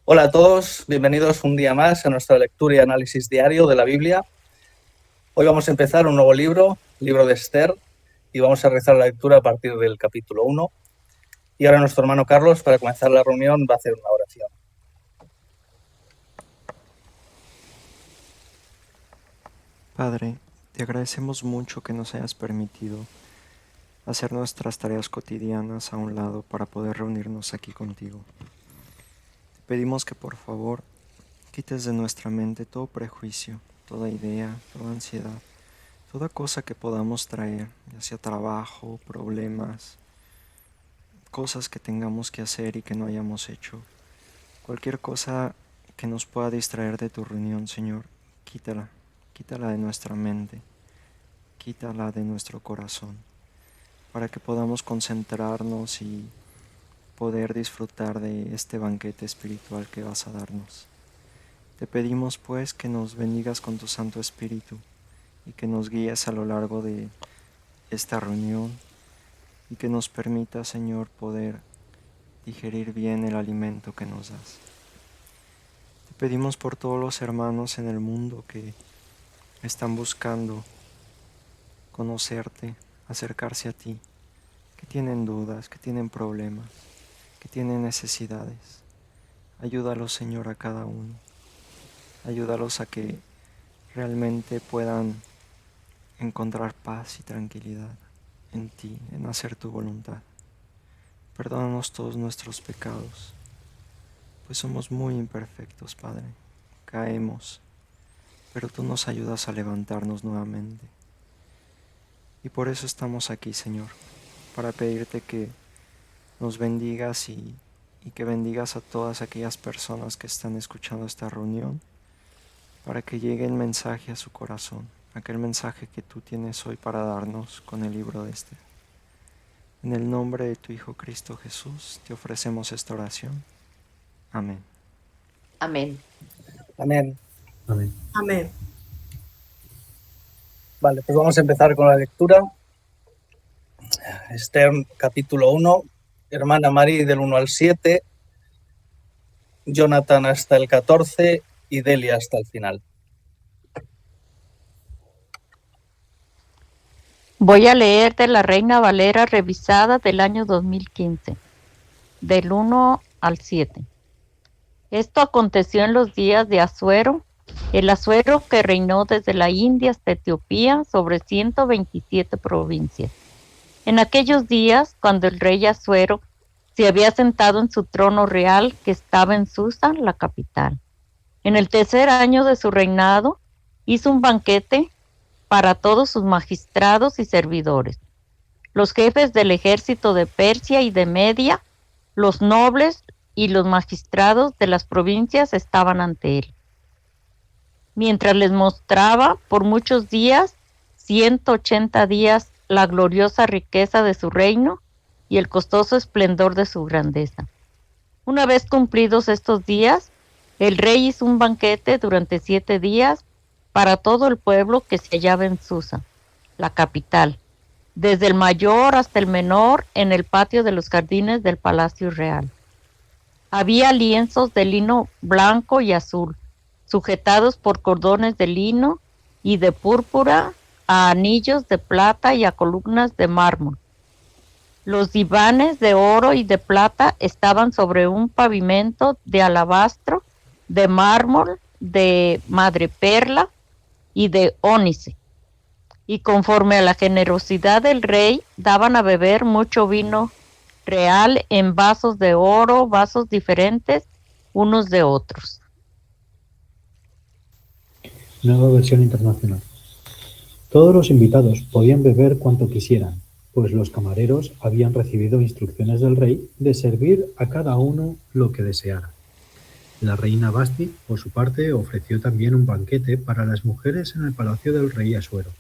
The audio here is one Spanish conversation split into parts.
Hola a todos, bienvenidos un día más a nuestra lectura y análisis diario de la Biblia. Hoy vamos a empezar un nuevo libro, libro de Esther, y vamos a realizar la lectura a partir del capítulo 1. Y ahora nuestro hermano Carlos, para comenzar la reunión, va a hacer una oración. Padre, te agradecemos mucho que nos hayas permitido hacer nuestras tareas cotidianas a un lado para poder reunirnos aquí contigo. Te pedimos que por favor quites de nuestra mente todo prejuicio, toda idea, toda ansiedad, toda cosa que podamos traer, ya sea trabajo, problemas, cosas que tengamos que hacer y que no hayamos hecho. Cualquier cosa que nos pueda distraer de tu reunión, Señor, quítala de nuestra mente, quítala de nuestro corazón, para que podamos concentrarnos y poder disfrutar de este banquete espiritual que vas a darnos. Te pedimos pues que nos bendigas con tu Santo Espíritu y que nos guíes a lo largo de esta reunión y que nos permita, Señor, poder digerir bien el alimento que nos das. Te pedimos por todos los hermanos en el mundo que están buscando conocerte, acercarse a ti, que tienen dudas, que tienen problemas, que tienen necesidades. Ayúdalos, Señor, a cada uno. Ayúdalos a que realmente puedan encontrar paz y tranquilidad en ti, en hacer tu voluntad. Perdónanos todos nuestros pecados, pues somos muy imperfectos, Padre. Caemos, pero tú nos ayudas a levantarnos nuevamente. Y por eso estamos aquí, Señor, para pedirte que nos bendigas y que bendigas a todas aquellas personas que están escuchando esta reunión, para que llegue el mensaje a su corazón, aquel mensaje que tú tienes hoy para darnos con el libro de Esther. En el nombre de tu Hijo Cristo Jesús, te ofrecemos esta oración. Amén. Amén. Amén. Amén. Amén. Vale, pues vamos a empezar con la lectura. Esther, capítulo 1, hermana Mari del 1 al 7, Jonathan hasta el 14 y Delia hasta el final. Voy a leer de la Reina Valera revisada del año 2015, del 1 al 7. Esto aconteció en los días de Asuero, el Asuero que reinó desde la India hasta Etiopía sobre 127 provincias. En aquellos días, cuando el rey Asuero se había sentado en su trono real que estaba en Susa, la capital. En el tercer año de su reinado, hizo un banquete para todos sus magistrados y servidores, los jefes del ejército de Persia y de Media, los nobles y los magistrados de las provincias estaban ante él. Mientras les mostraba por muchos días, 180 días, la gloriosa riqueza de su reino y el costoso esplendor de su grandeza. Una vez cumplidos estos días, el rey hizo un banquete durante 7 días para todo el pueblo que se hallaba en Susa, la capital, desde el mayor hasta el menor, en el patio de los jardines del palacio real. Había lienzos de lino blanco y azul, sujetados por cordones de lino y de púrpura a anillos de plata y a columnas de mármol. Los divanes de oro y de plata estaban sobre un pavimento de alabastro, de mármol, de madreperla y de ónice. Y conforme a la generosidad del rey, daban a beber mucho vino real en vasos de oro, vasos diferentes unos de otros. Nueva versión internacional. Todos los invitados podían beber cuanto quisieran, pues los camareros habían recibido instrucciones del rey de servir a cada uno lo que deseara. La reina Basti, por su parte, ofreció también un banquete para las mujeres en el palacio del rey Asuero.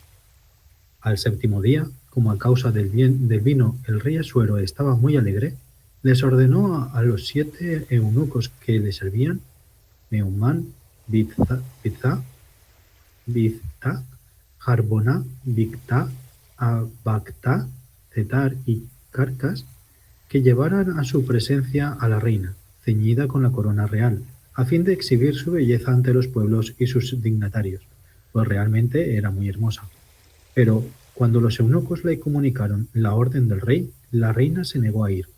Al séptimo día, como a causa del vino el rey Asuero estaba muy alegre, les ordenó a los 7 eunucos que le servían, Meumán, Biztha, Harbona, Bigtha, Abagtha, Cetar y Carcas, que llevaran a su presencia a la reina, ceñida con la corona real, a fin de exhibir su belleza ante los pueblos y sus dignatarios, pues realmente era muy hermosa. Pero cuando los eunucos le comunicaron la orden del rey, la reina se negó a ir.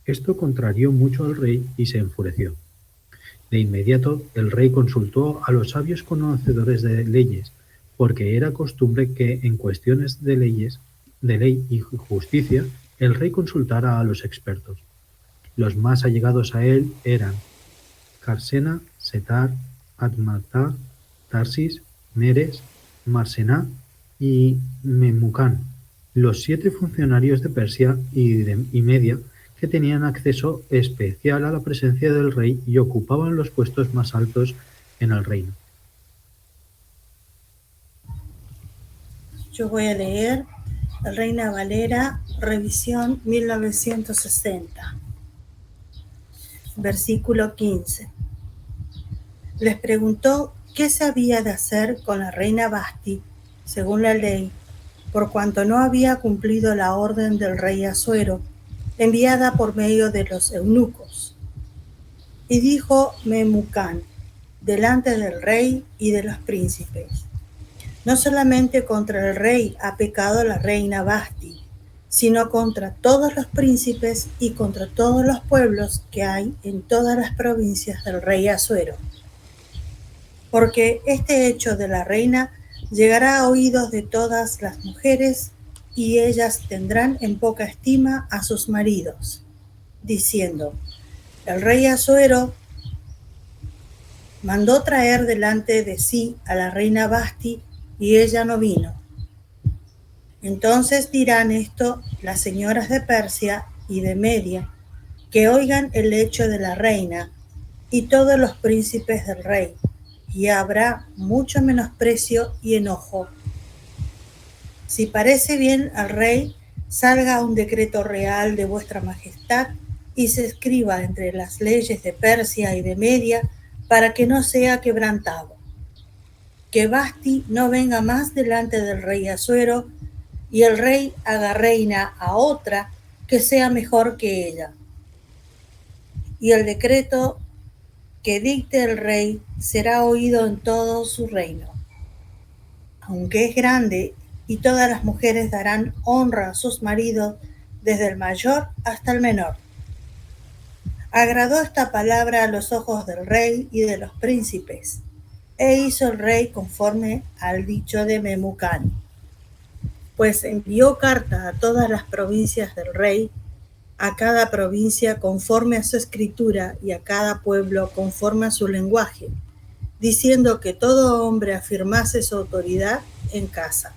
Esto contrarió mucho al rey y se enfureció. De inmediato el rey consultó a los sabios conocedores de leyes, porque era costumbre que en cuestiones de ley y justicia, el rey consultara a los expertos. Los más allegados a él eran Carsena, Setar, Admatá, Tarsis, Meres, Marsená y Memucán, los 7 funcionarios de Persia y Media que tenían acceso especial a la presencia del rey y ocupaban los puestos más altos en el reino. Yo voy a leer el Reina Valera, revisión 1960, versículo 15. Les preguntó qué se había de hacer con la reina Basti, según la ley, por cuanto no había cumplido la orden del rey Asuero, enviada por medio de los eunucos. Y dijo Memucán, delante del rey y de los príncipes: no solamente contra el rey ha pecado la reina Basti, sino contra todos los príncipes y contra todos los pueblos que hay en todas las provincias del rey Asuero. Porque este hecho de la reina llegará a oídos de todas las mujeres, y ellas tendrán en poca estima a sus maridos, diciendo: el rey Asuero mandó traer delante de sí a la reina Basti, y ella no vino. Entonces dirán esto las señoras de Persia y de Media, que oigan el hecho de la reina, y todos los príncipes del rey, y habrá mucho menosprecio y enojo. Si parece bien al rey, salga un decreto real de vuestra majestad y se escriba entre las leyes de Persia y de Media, para que no sea quebrantado. Que Basti no venga más delante del rey Asuero, y el rey haga reina a otra que sea mejor que ella. Y el decreto que dicte el rey será oído en todo su reino. Aunque es grande, y todas las mujeres darán honra a sus maridos, desde el mayor hasta el menor. Agradó esta palabra a los ojos del rey y de los príncipes, e hizo el rey conforme al dicho de Memucán, pues envió carta a todas las provincias del rey, a cada provincia conforme a su escritura y a cada pueblo conforme a su lenguaje, diciendo que todo hombre afirmase su autoridad en casa,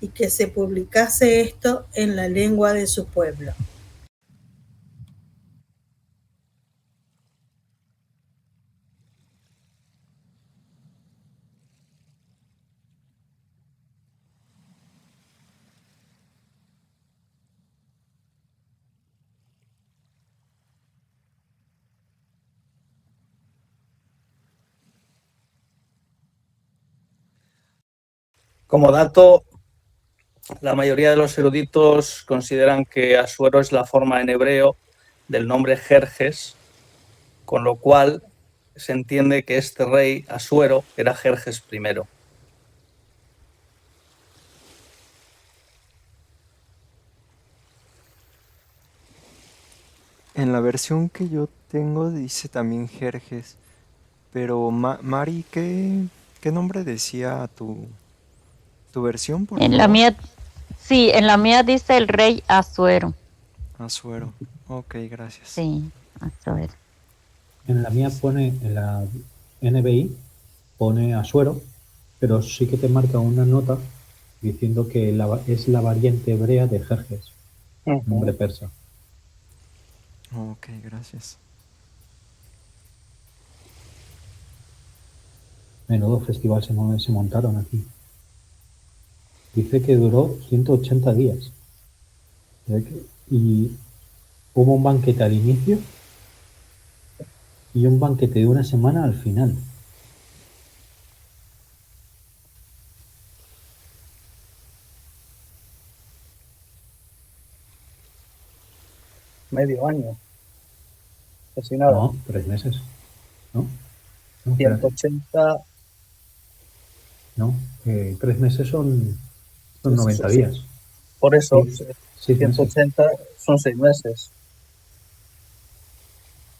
y que se publicase esto en la lengua de su pueblo. Como dato, la mayoría de los eruditos consideran que Asuero es la forma en hebreo del nombre Jerjes, con lo cual se entiende que este rey Asuero era Jerjes I. En la versión que yo tengo dice también Jerjes, pero Mari, ¿qué nombre decía tu versión, por En la favor? mía, sí, en la mía dice el rey Asuero. Asuero. Ok, gracias. Sí, Asuero. En la mía pone, en la NBI, pone Asuero, pero sí que te marca una nota diciendo que es la variante hebrea de Jerjes, nombre persa. Ok, gracias. Menudo festival se montaron aquí. Dice que duró 180 días. Y hubo un banquete al inicio y un banquete de una semana al final. Medio año. Casi nada. No, 3 meses. ¿No? No, espérate. 180, No, 3 meses son 90 sí, días. por eso, 6 meses. 180 son 6 meses.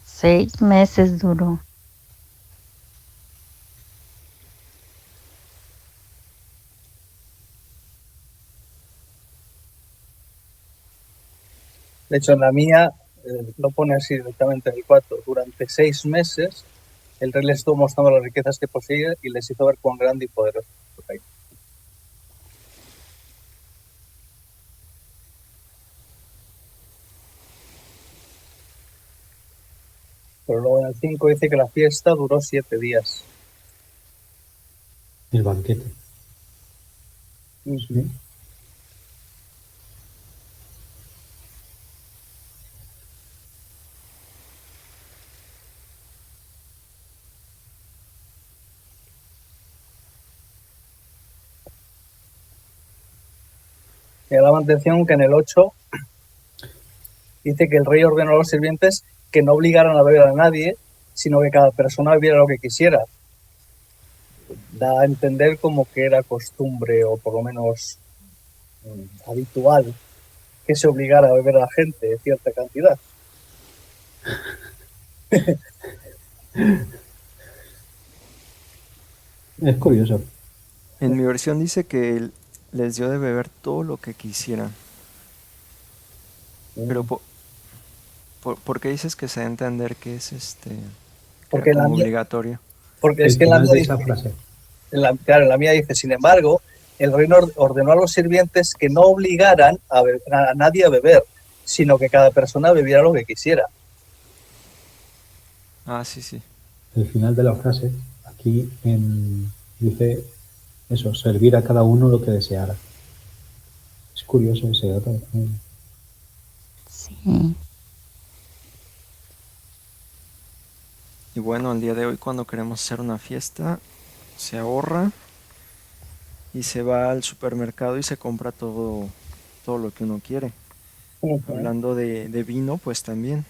6 meses duró. De hecho, en la mía lo pone así directamente en el 4. Durante 6 meses, el rey les estuvo mostrando las riquezas que poseía y les hizo ver cuán grande y poderoso es su rey. Pero luego en el 5 dice que la fiesta duró 7 días. El banquete. ¿Sí? Me llama la atención que en el 8 dice que el rey ordenó a los sirvientes que no obligaran a beber a nadie, sino que cada persona bebiera lo que quisiera. Da a entender como que era costumbre, o por lo menos habitual, que se obligara a beber a la gente de cierta cantidad. Es curioso. En mi versión dice que él les dio de beber todo lo que quisieran. Pero ¿por qué dices que se da a entender que es que Porque era en la como mía, obligatorio? porque es El que en la final mía de dice, esa frase. claro, en la mía dice, sin embargo, el rey ordenó a los sirvientes que no obligaran a nadie a beber, sino que cada persona bebiera lo que quisiera. Ah, sí, sí. El final de la frase, aquí dice eso, servir a cada uno lo que deseara. Es curioso ese dato. Sí. Y bueno, al día de hoy cuando queremos hacer una fiesta, se ahorra y se va al supermercado y se compra todo lo que uno quiere. Hablando de vino, pues también.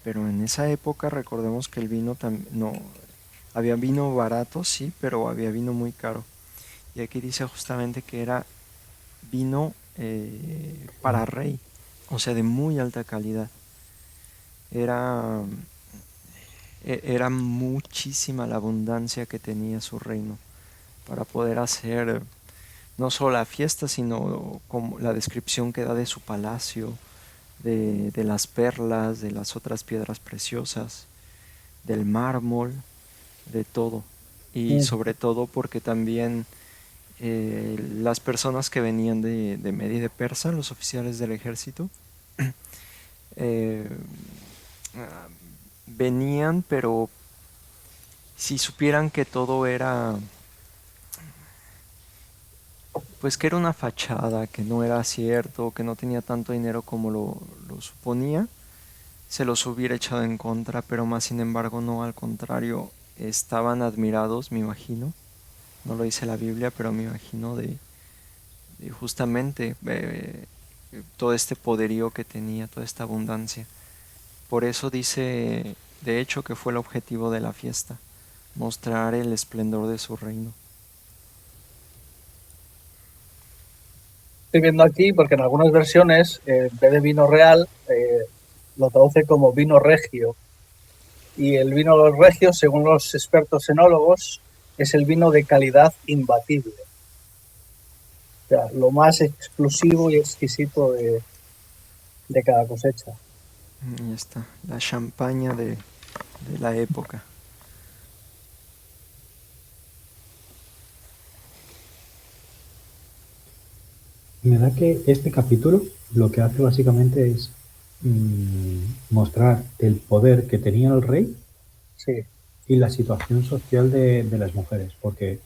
Pero en esa época recordemos que el vino no había vino barato, sí, pero había vino muy caro. Y aquí dice justamente que era vino para rey, o sea, de muy alta calidad. Era muchísima la abundancia que tenía su reino para poder hacer no solo la fiesta, sino como la descripción que da de su palacio, de las perlas, de las otras piedras preciosas, del mármol, de todo. Y sobre todo porque también las personas que venían de Media y de Persa, los oficiales del ejército, eh, venían, pero si supieran que todo era, pues que era una fachada, que no era cierto, que no tenía tanto dinero como lo suponía, se los hubiera echado en contra, pero más sin embargo no, al contrario, estaban admirados, me imagino, no lo dice la Biblia, pero me imagino de justamente todo este poderío que tenía, toda esta abundancia. Por eso dice, de hecho, que fue el objetivo de la fiesta, mostrar el esplendor de su reino. Estoy viendo aquí porque en algunas versiones, en vez de vino real, lo traduce como vino regio. Y el vino regio, según los expertos enólogos, es el vino de calidad imbatible. O sea, lo más exclusivo y exquisito de cada cosecha. Y está, la champaña de la época. Me da que este capítulo lo que hace básicamente es mostrar el poder que tenía el rey Sí. y la situación social de las mujeres, porque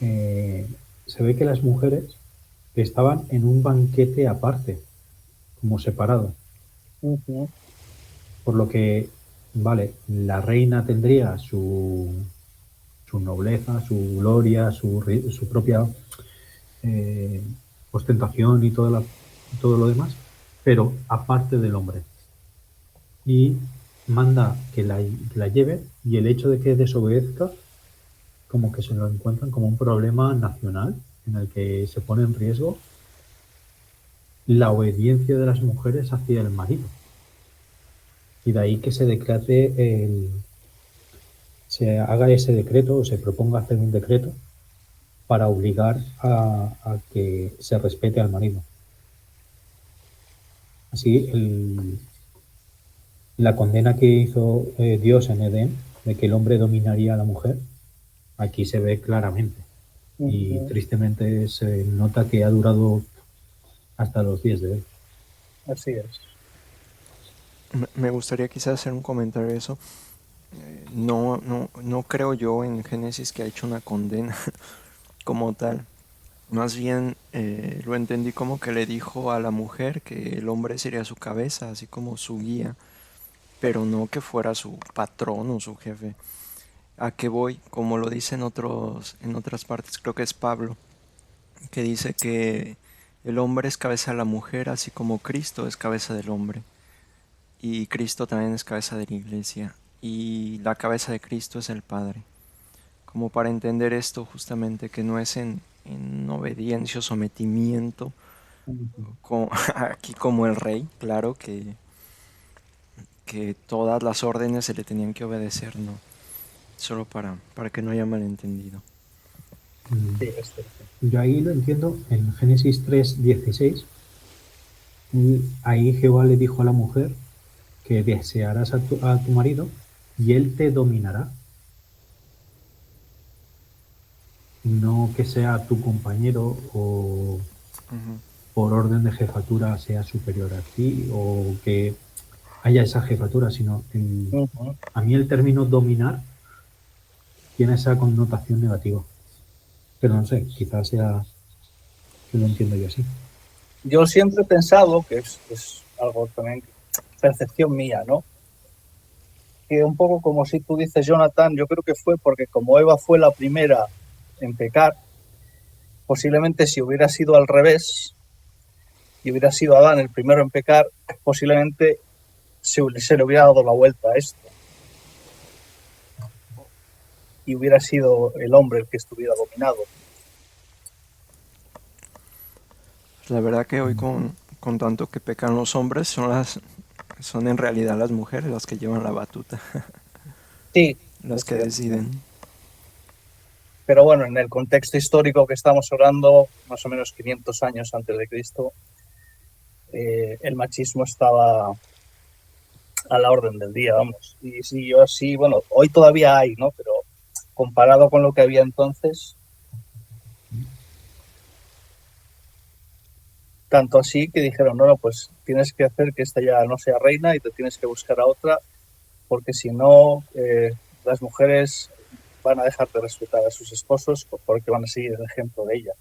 se ve que las mujeres estaban en un banquete aparte, como separado, por lo que, vale, la reina tendría su nobleza, su gloria, su propia ostentación y todo lo demás, pero aparte del hombre. Y manda que la lleve, y el hecho de que desobedezca como que se lo encuentran como un problema nacional en el que se pone en riesgo la obediencia de las mujeres hacia el marido. Y de ahí que se haga ese decreto, o se proponga hacer un decreto para obligar a que se respete al marido. Así, la condena que hizo Dios en Edén, de que el hombre dominaría a la mujer, aquí se ve claramente. Y tristemente se nota que ha durado hasta los días de hoy. Así es. Me gustaría quizás hacer un comentario de eso. No creo yo en Génesis que ha hecho una condena como tal. Más bien lo entendí como que le dijo a la mujer que el hombre sería su cabeza, así como su guía, pero no que fuera su patrón o su jefe. ¿A qué voy? Como lo dice en otras partes, creo que es Pablo, que dice que el hombre es cabeza de la mujer, así como Cristo es cabeza del hombre. Y Cristo también es cabeza de la iglesia. Y la cabeza de Cristo es el Padre. Como para entender esto justamente, que no es en obediencia o sometimiento, aquí como el rey, claro que todas las órdenes se le tenían que obedecer, no. Solo para que no haya malentendido. Sí, es cierto. Yo ahí lo entiendo en Génesis 3:16. Ahí Jehová le dijo a la mujer que desearás a tu marido y él te dominará. No que sea tu compañero o por orden de jefatura sea superior a ti o que haya esa jefatura, sino a mí el término dominar tiene esa connotación negativa. Pero no sé, quizás sea que lo entiendo yo así. Yo siempre he pensado que es algo también, percepción mía, ¿no? Que un poco como si tú dices, Jonathan, yo creo que fue porque como Eva fue la primera en pecar, posiblemente si hubiera sido al revés y hubiera sido Adán el primero en pecar, posiblemente se le hubiera dado la vuelta a esto y hubiera sido el hombre el que estuviera dominado. La verdad que hoy con tanto que pecan los hombres, son en realidad las mujeres las que llevan la batuta, Sí, las que deciden. pero bueno, en el contexto histórico que estamos hablando, más o menos 500 años antes de Cristo, el machismo estaba a la orden del día, vamos. Y sí, yo sí, bueno, hoy todavía hay, ¿no? Pero comparado con lo que había entonces, tanto así que dijeron, no, pues tienes que hacer que esta ya no sea reina y te tienes que buscar a otra, porque si no, las mujeres van a dejar de respetar a sus esposos porque van a seguir el ejemplo de ella.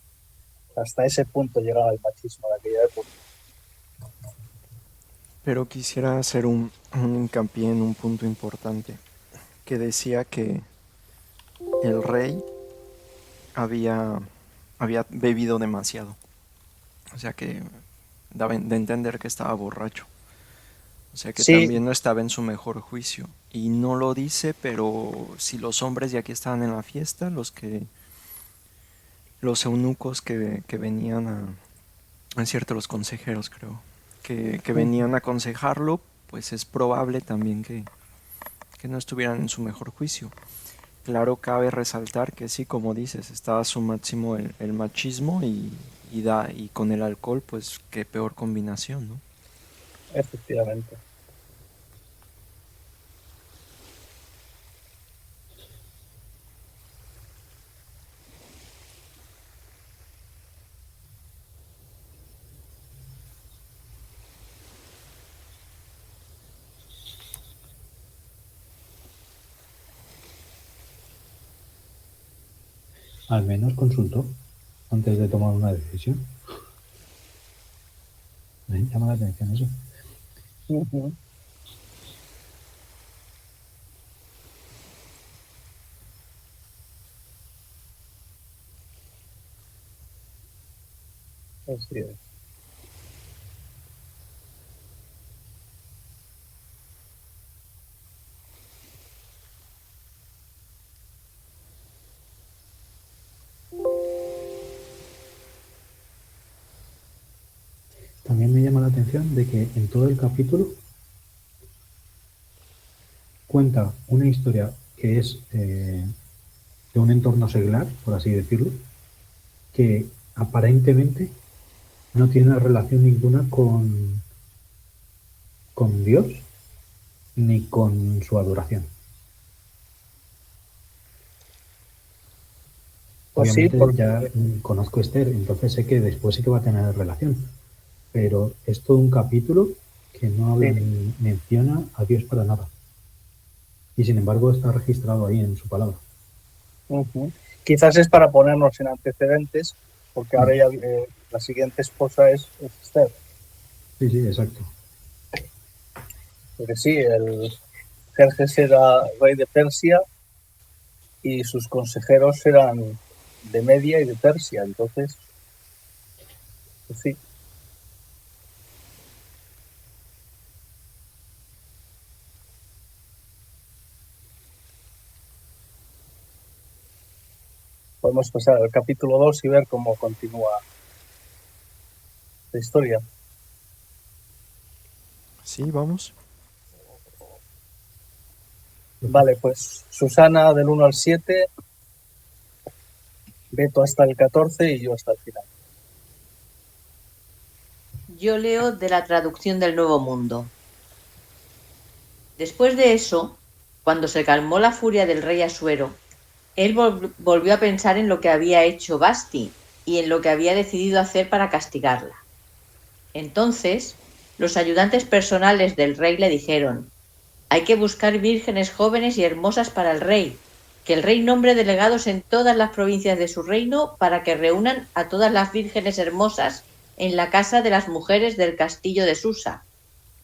Hasta ese punto llegaba el machismo de aquella época. Pero quisiera hacer un hincapié en un punto importante, que decía que el rey había bebido demasiado. O sea que daba de entender que estaba borracho. O sea que Sí, también no estaba en su mejor juicio. Y no lo dice, pero si los hombres de aquí estaban en la fiesta, los eunucos que venían es cierto, los consejeros creo, que venían a aconsejarlo, pues es probable también que no estuvieran en su mejor juicio. Claro, cabe resaltar que sí, como dices, estaba a su máximo el machismo y con el alcohol, pues qué peor combinación, ¿no? efectivamente. Al menos consultó antes de tomar una decisión. Me llama la atención eso. Así es. también me llama la atención de que en todo el capítulo cuenta una historia que es de un entorno seglar, por así decirlo, que aparentemente no tiene relación ninguna con Dios ni con su adoración. Pues sí, Obviamente porque ya conozco a Esther, entonces sé que después sí que va a tener relación, pero es todo un capítulo que no habla sí, ni menciona a Dios para nada. Y sin embargo está registrado ahí en su palabra. ujú. Quizás es para ponernos en antecedentes, porque ahora ya la siguiente esposa es Esther. Sí, sí, exacto. Porque sí, el Jerjes era rey de Persia y sus consejeros eran de Media y de Persia. Entonces, pues sí. Podemos pasar al capítulo 2 y ver cómo continúa la historia. Sí, vamos. Vale, pues Susana del 1 al 7, Beto hasta el 14 y yo hasta el final. Yo leo de la traducción del Nuevo Mundo. Después de eso, cuando se calmó la furia del rey Asuero, él volvió a pensar en lo que había hecho Basti y en lo que había decidido hacer para castigarla. Entonces, los ayudantes personales del rey le dijeron: hay que buscar vírgenes jóvenes y hermosas para el rey, que el rey nombre delegados en todas las provincias de su reino para que reúnan a todas las vírgenes hermosas en la casa de las mujeres del castillo de Susa,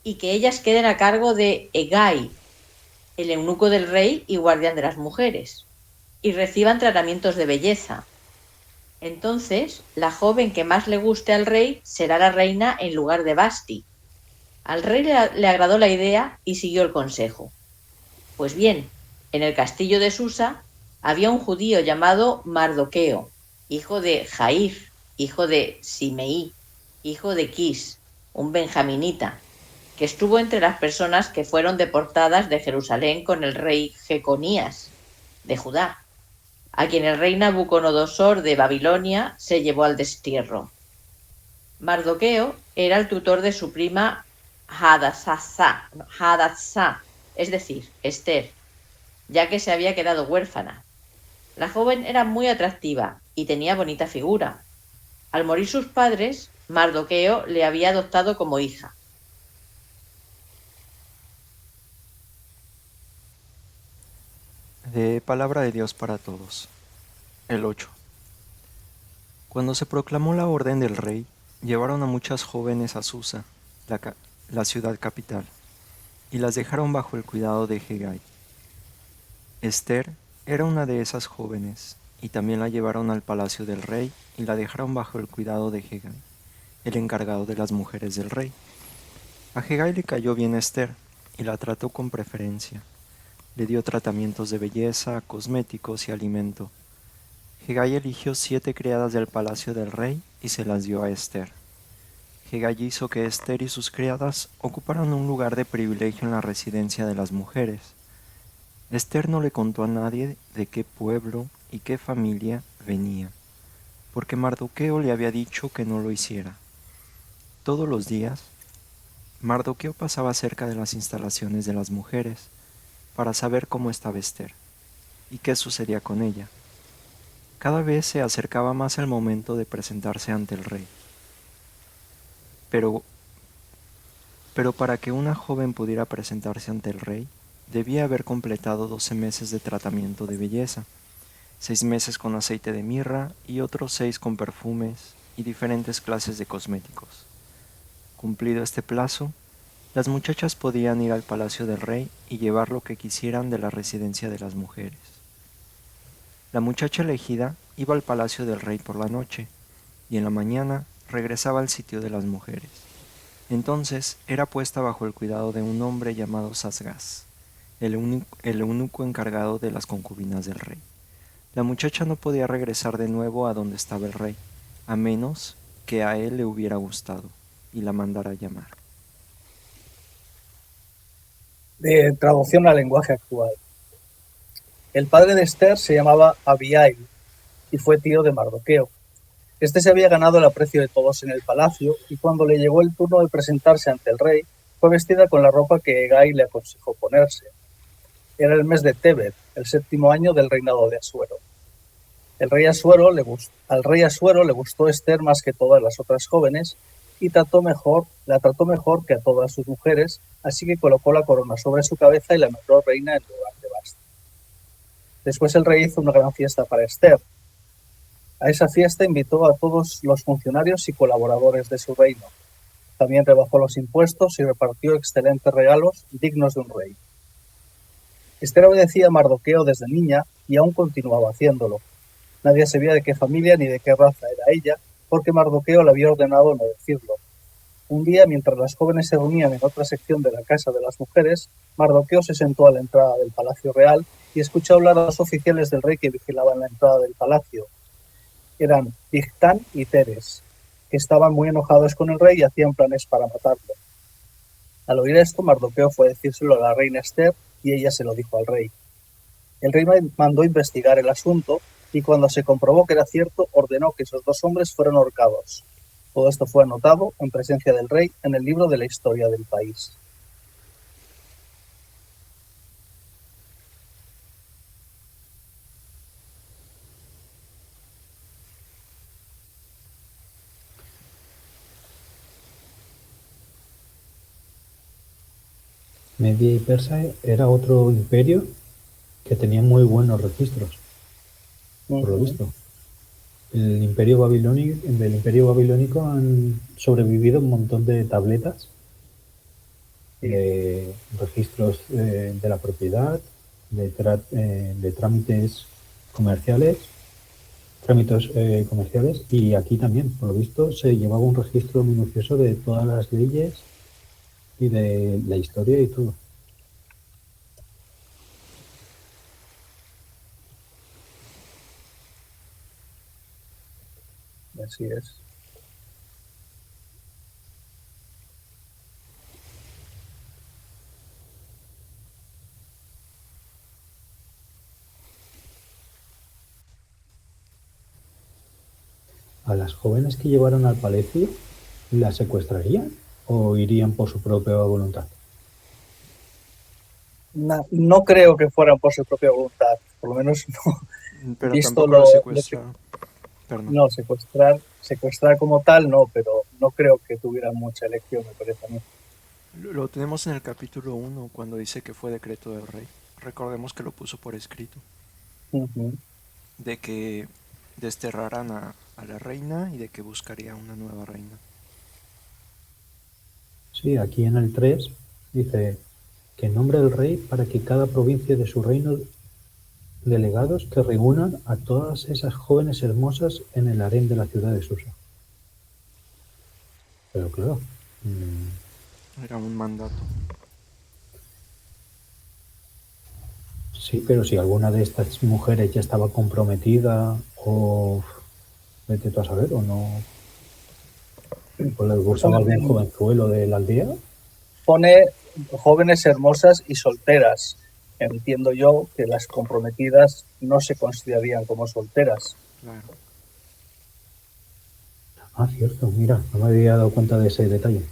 y que ellas queden a cargo de Hegai, el eunuco del rey y guardián de las mujeres, y reciban tratamientos de belleza. Entonces, la joven que más le guste al rey será la reina en lugar de Basti. Al rey le agradó la idea y siguió el consejo. Pues bien, en el castillo de Susa había un judío llamado Mardoqueo, hijo de Jair, hijo de Simeí, hijo de Quis, un benjaminita, que estuvo entre las personas que fueron deportadas de Jerusalén con el rey Jeconías, de Judá, a quien el rey Nabucodonosor de Babilonia se llevó al destierro. Mardoqueo era el tutor de su prima Hadassah, es decir, Esther, ya que se había quedado huérfana. La joven era muy atractiva y tenía bonita figura. Al morir sus padres, Mardoqueo le había adoptado como hija. De palabra de Dios para todos. El 8. Cuando se proclamó la orden del rey, llevaron a muchas jóvenes a Susa, la ciudad capital, y las dejaron bajo el cuidado de Hegai. Esther era una de esas jóvenes, y también la llevaron al palacio del rey y la dejaron bajo el cuidado de Hegai, el encargado de las mujeres del rey. A Hegai le cayó bien Esther, y la trató con preferencia. Le dio tratamientos de belleza, cosméticos y alimento. Hegai eligió 7 criadas del palacio del rey y se las dio a Esther. Hegai hizo que Esther y sus criadas ocuparan un lugar de privilegio en la residencia de las mujeres. Esther no le contó a nadie de qué pueblo y qué familia venía, porque Mardoqueo le había dicho que no lo hiciera. Todos los días, Mardoqueo pasaba cerca de las instalaciones de las mujeres para saber cómo estaba Esther y qué sucedía con ella. Cada vez se acercaba más el momento de presentarse ante el rey. Pero para que una joven pudiera presentarse ante el rey, debía haber completado 12 meses de tratamiento de belleza, 6 meses con aceite de mirra y otros 6 con perfumes y diferentes clases de cosméticos. Cumplido este plazo, las muchachas podían ir al palacio del rey y llevar lo que quisieran de la residencia de las mujeres. La muchacha elegida iba al palacio del rey por la noche, y en la mañana regresaba al sitio de las mujeres. Entonces era puesta bajo el cuidado de un hombre llamado Sasgás, el eunuco encargado de las concubinas del rey. La muchacha no podía regresar de nuevo a donde estaba el rey, a menos que a él le hubiera gustado, y la mandara a llamar. De traducción al lenguaje actual. El padre de Esther se llamaba Abihail y fue tío de Mardoqueo. Este se había ganado el aprecio de todos en el palacio y cuando le llegó el turno de presentarse ante el rey, fue vestida con la ropa que Hegai le aconsejó ponerse. Era el mes de Tebet, el 7º año del reinado de Asuero. Al rey Asuero le gustó Esther más que todas las otras jóvenes y la trató mejor que a todas sus mujeres, así que colocó la corona sobre su cabeza y la nombró reina en lugar de Vasti. Después el rey hizo una gran fiesta para Esther. A esa fiesta invitó a todos los funcionarios y colaboradores de su reino. También rebajó los impuestos y repartió excelentes regalos dignos de un rey. Esther obedecía a Mardoqueo desde niña y aún continuaba haciéndolo. Nadie sabía de qué familia ni de qué raza era ella, porque Mardoqueo le había ordenado no decirlo. Un día, mientras las jóvenes se reunían en otra sección de la casa de las mujeres, Mardoqueo se sentó a la entrada del palacio real y escuchó hablar a los oficiales del rey que vigilaban la entrada del palacio. Eran Bigtán y Teres, que estaban muy enojados con el rey y hacían planes para matarlo. Al oír esto, Mardoqueo fue a decírselo a la reina Esther y ella se lo dijo al rey. El rey mandó investigar el asunto y cuando se comprobó que era cierto, ordenó que esos 2 hombres fueran ahorcados. Todo esto fue anotado en presencia del rey en el libro de la historia del país. Media y Persa era otro imperio que tenía muy buenos registros, por lo visto. Del Imperio Babilónico han sobrevivido un montón de tabletas de registros de la propiedad, de trámites comerciales, y aquí también, por lo visto, se llevaba un registro minucioso de todas las leyes y de la historia y todo. Así es. ¿A las jóvenes que llevaron al palacio las secuestrarían o irían por su propia voluntad? No creo que fueran por su propia voluntad, por lo menos no. Pero Visto tampoco lo secuestraron. No, secuestrar como tal no, pero no creo que tuvieran mucha elección, me parece a mí. Lo tenemos en el capítulo 1, cuando dice que fue decreto del rey. Recordemos que lo puso por escrito. De que desterraran a la reina y de que buscaría una nueva reina. Sí, aquí en el 3 dice que nombre el rey para que cada provincia de su reino delegados que reúnan a todas esas jóvenes hermosas en el harén de la ciudad de Susa. Pero claro. Era un mandato. Sí, pero si alguna de estas mujeres ya estaba comprometida o vete tú a saber o no, o les gustaba algún jovenzuelo de la aldea. Pone jóvenes hermosas y solteras. Entiendo yo que las comprometidas no se considerarían como solteras. Claro. Ah, cierto, mira, no me había dado cuenta de ese detalle.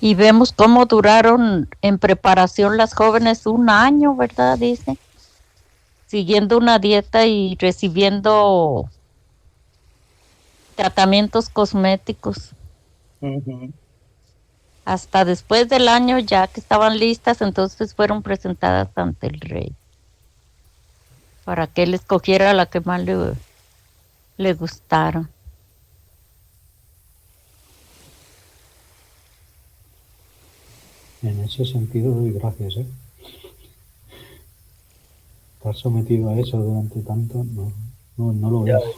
Y vemos cómo duraron en preparación las jóvenes 1 año, ¿verdad? Dice, siguiendo una dieta y recibiendo tratamientos cosméticos. Hasta después del año, ya que estaban listas, entonces fueron presentadas ante el rey para que él escogiera la que más le gustara. En ese sentido doy gracias, ¿eh? Estar sometido a eso durante tanto, no lo Ya, veo.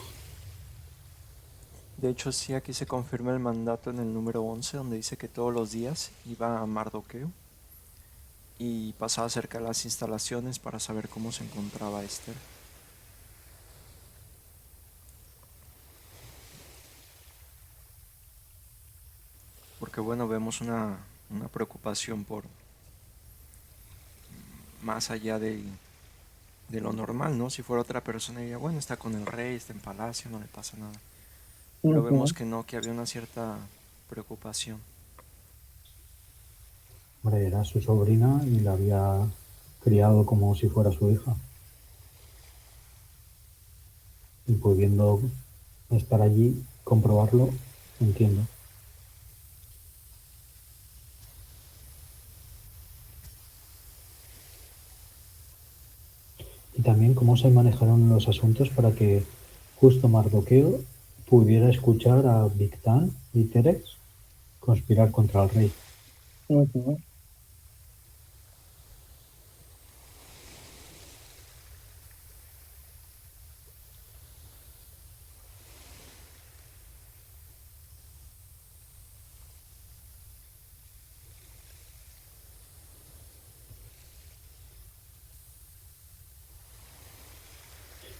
De hecho, sí, aquí se confirma el mandato en el número 11, donde dice que todos los días iba a Mardoqueo y pasaba cerca de las instalaciones para saber cómo se encontraba Esther. Porque bueno, vemos una preocupación por más allá de lo normal, ¿no? Si fuera otra persona diría, bueno, está con el rey, está en palacio, no le pasa nada. Pero vemos que no, que había una cierta preocupación. Hombre, era su sobrina y la había criado como si fuera su hija. Y pudiendo estar allí, comprobarlo, entiendo. Y también cómo se manejaron los asuntos para que justo Mardoqueo pudiera escuchar a Bigtán y Terex conspirar contra el rey. Ujú.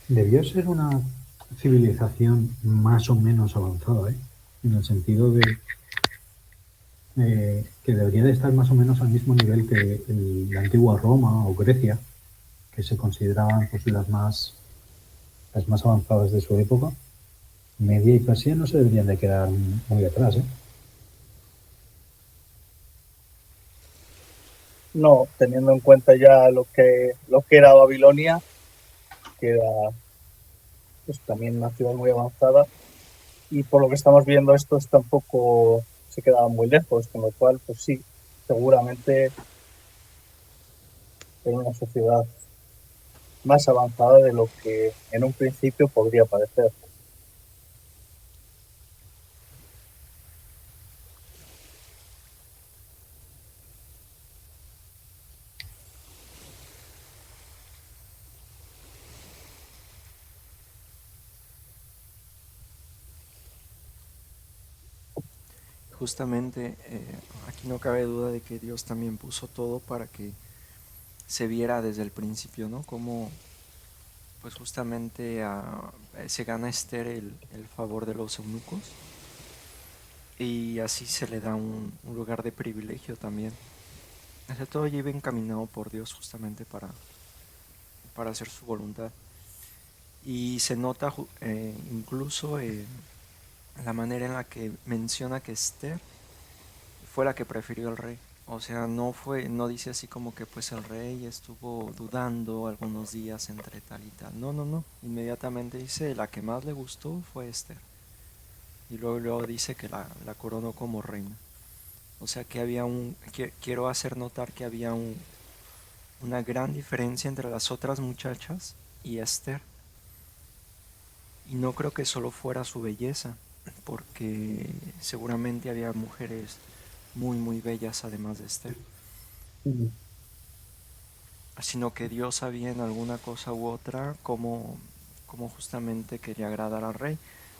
Debió ser una civilización más o menos avanzada, ¿eh? En el sentido de que debería de estar más o menos al mismo nivel que la antigua Roma o Grecia, que se consideraban pues, las más avanzadas de su época. Media y Persia no se deberían de quedar muy atrás, ¿eh? No, teniendo en cuenta ya lo que era Babilonia, que era pues, también una ciudad muy avanzada, y por lo que estamos viendo estos tampoco se quedaban muy lejos, con lo cual, pues sí, seguramente era una sociedad más avanzada de lo que en un principio podría parecer. Justamente aquí no cabe duda de que Dios también puso todo para que se viera desde el principio, ¿no? Como pues justamente se gana Esther el favor de los eunucos y así se le da un lugar de privilegio también. O sea, todo lleva encaminado por Dios justamente para hacer su voluntad. Y se nota incluso la manera en la que menciona que Esther fue la que prefirió al rey. O sea, no dice así como que pues el rey estuvo dudando algunos días entre tal y tal. No, no, no. Inmediatamente dice la que más le gustó fue Esther. Y luego dice que la coronó como reina. O sea que quiero hacer notar que había una gran diferencia entre las otras muchachas y Esther. Y no creo que solo fuera su belleza, porque seguramente había mujeres muy, muy bellas además de Esther. Sino que Dios sabía en alguna cosa u otra cómo justamente quería agradar al rey.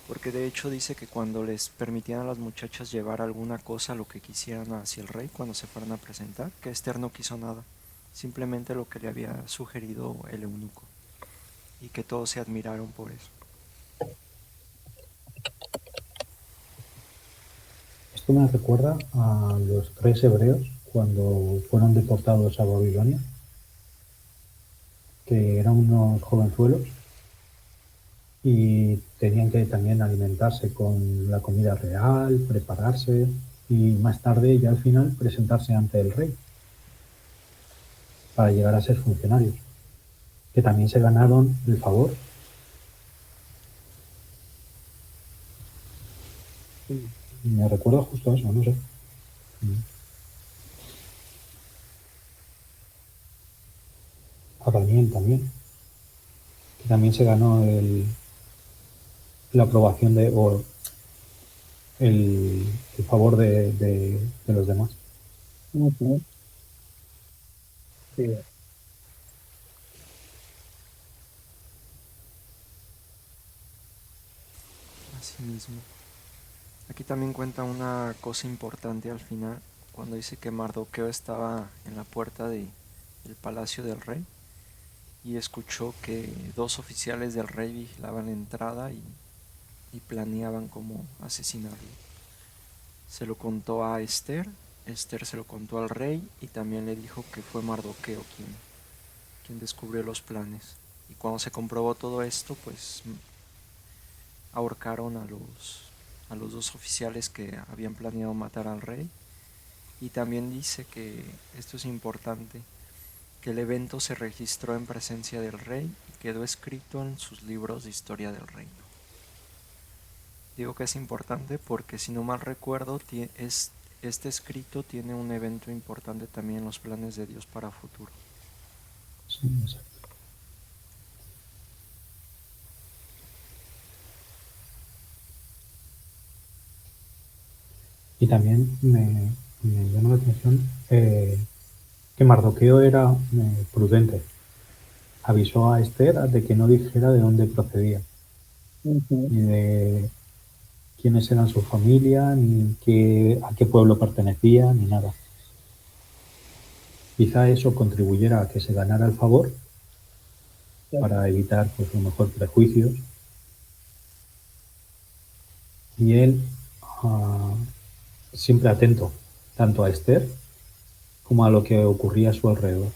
Porque de hecho dice que cuando les permitían a las muchachas llevar alguna cosa, lo que quisieran hacia el rey, cuando se fueran a presentar, que Esther no quiso nada, simplemente lo que le había sugerido el eunuco, y que todos se admiraron por eso. Esto me recuerda a los 3 hebreos cuando fueron deportados a Babilonia, que eran unos jovenzuelos y tenían que también alimentarse con la comida real, prepararse y más tarde ya al final presentarse ante el rey para llegar a ser funcionarios, que también se ganaron el favor. Me recuerda justo a eso, no sé. A Daniel también, que también se ganó la aprobación o el favor de los demás. Ujú. Sí. Así mismo. Aquí también cuenta una cosa importante al final, cuando dice que Mardoqueo estaba en la puerta del palacio del rey y escuchó que dos oficiales del rey vigilaban la entrada y planeaban cómo asesinarlo. Se lo contó a Esther, Esther se lo contó al rey y también le dijo que fue Mardoqueo quien descubrió los planes. Y cuando se comprobó todo esto, pues ahorcaron a los dos oficiales que habían planeado matar al rey. Y también dice que, esto es importante, que el evento se registró en presencia del rey y quedó escrito en sus libros de historia del reino. Digo que es importante porque, si no mal recuerdo, este escrito tiene un evento importante también en los planes de Dios para futuro. Sí, exacto. Y también me llama la atención que Mardoqueo era prudente. Avisó a Esther de que no dijera de dónde procedía, ni de quiénes eran su familia, ni a qué pueblo pertenecía, ni nada. Quizá eso contribuyera a que se ganara el favor para evitar, pues, a lo mejor prejuicios. Y él, siempre atento tanto a Esther como a lo que ocurría a su alrededor,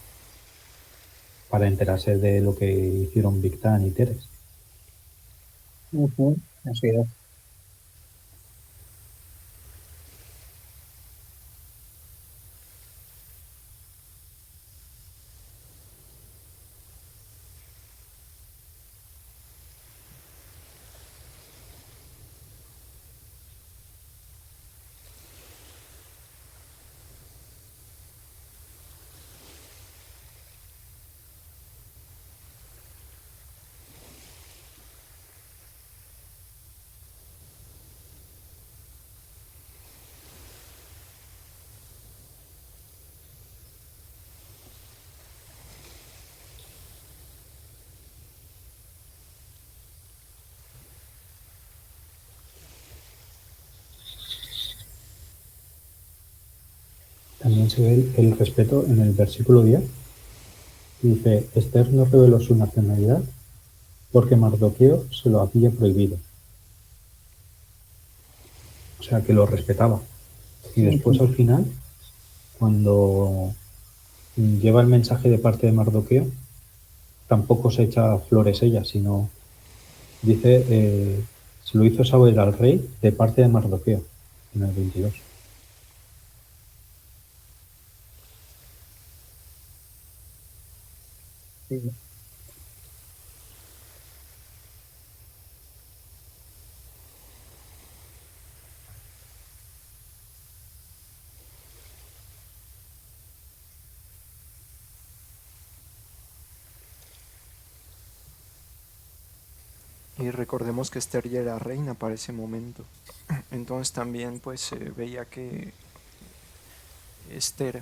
para enterarse de lo que hicieron Victán y Teres. Así es. También se ve el respeto en el versículo 10. Dice, Esther no reveló su nacionalidad porque Mardoqueo se lo había prohibido. O sea, que lo respetaba. Y después, al final, cuando lleva el mensaje de parte de Mardoqueo, tampoco se echa flores ella, sino dice, se lo hizo saber al rey de parte de Mardoqueo, en el 22. Sí. Y recordemos que Esther ya era reina para ese momento. Entonces también pues se veía que Esther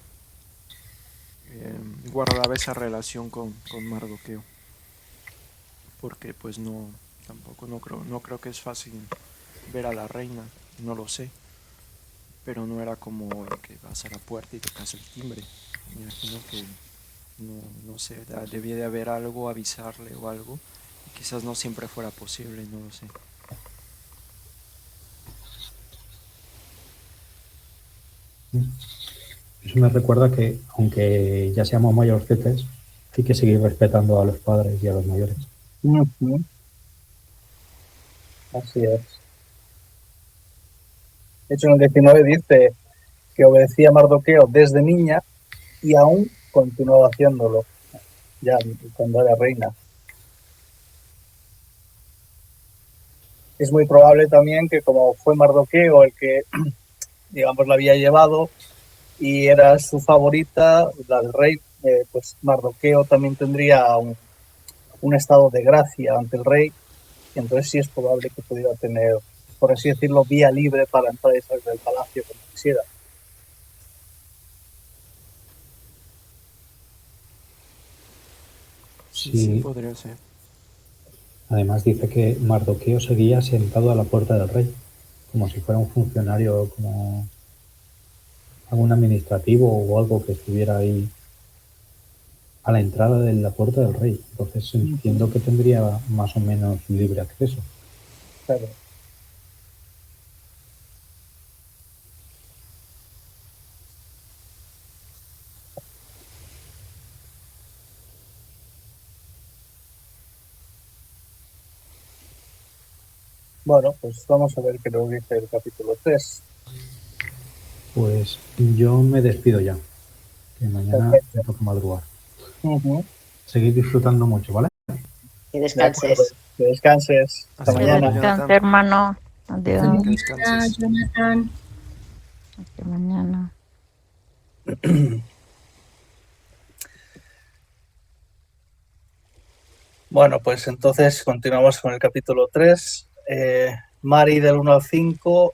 guardaba esa relación con Mardoqueo. Porque pues tampoco no creo que es fácil ver a la reina, no lo sé. Pero no era como que vas a la puerta y tocas el timbre. Me imagino que no sé, debía de haber algo, avisarle o algo. Y quizás no siempre fuera posible, no lo sé. Eso me recuerda que, aunque ya seamos mayorcetes, hay que seguir respetando a los padres y a los mayores. Así es. De hecho, en el 19 dice que obedecía a Mardoqueo desde niña y aún continuaba haciéndolo, ya cuando era reina. Es muy probable también que, como fue Mardoqueo el que, digamos, la había llevado y era su favorita, la del rey, pues Mardoqueo también tendría un estado de gracia ante el rey, y entonces sí es probable que pudiera tener, por así decirlo, vía libre para entrar y salir del palacio como quisiera. Sí, podría ser. Además dice que Mardoqueo seguía sentado a la puerta del rey, como si fuera un funcionario, como algún administrativo o algo que estuviera ahí a la entrada de la puerta del rey. Entonces entiendo que tendría más o menos libre acceso. Claro. Bueno, pues vamos a ver qué nos dice el capítulo 3. Pues yo me despido ya, que mañana Perfecto. me toca madrugar. Ujú. Seguid disfrutando mucho, ¿vale? Que De acuerdo. descanses. Que descanses. Hasta Hasta Que luego, mañana. descanse, Jonathan. hermano. Adiós. Que descanses. Jonathan. Hasta mañana. Bueno, pues entonces continuamos con el capítulo 3. Mari del 1 al 5,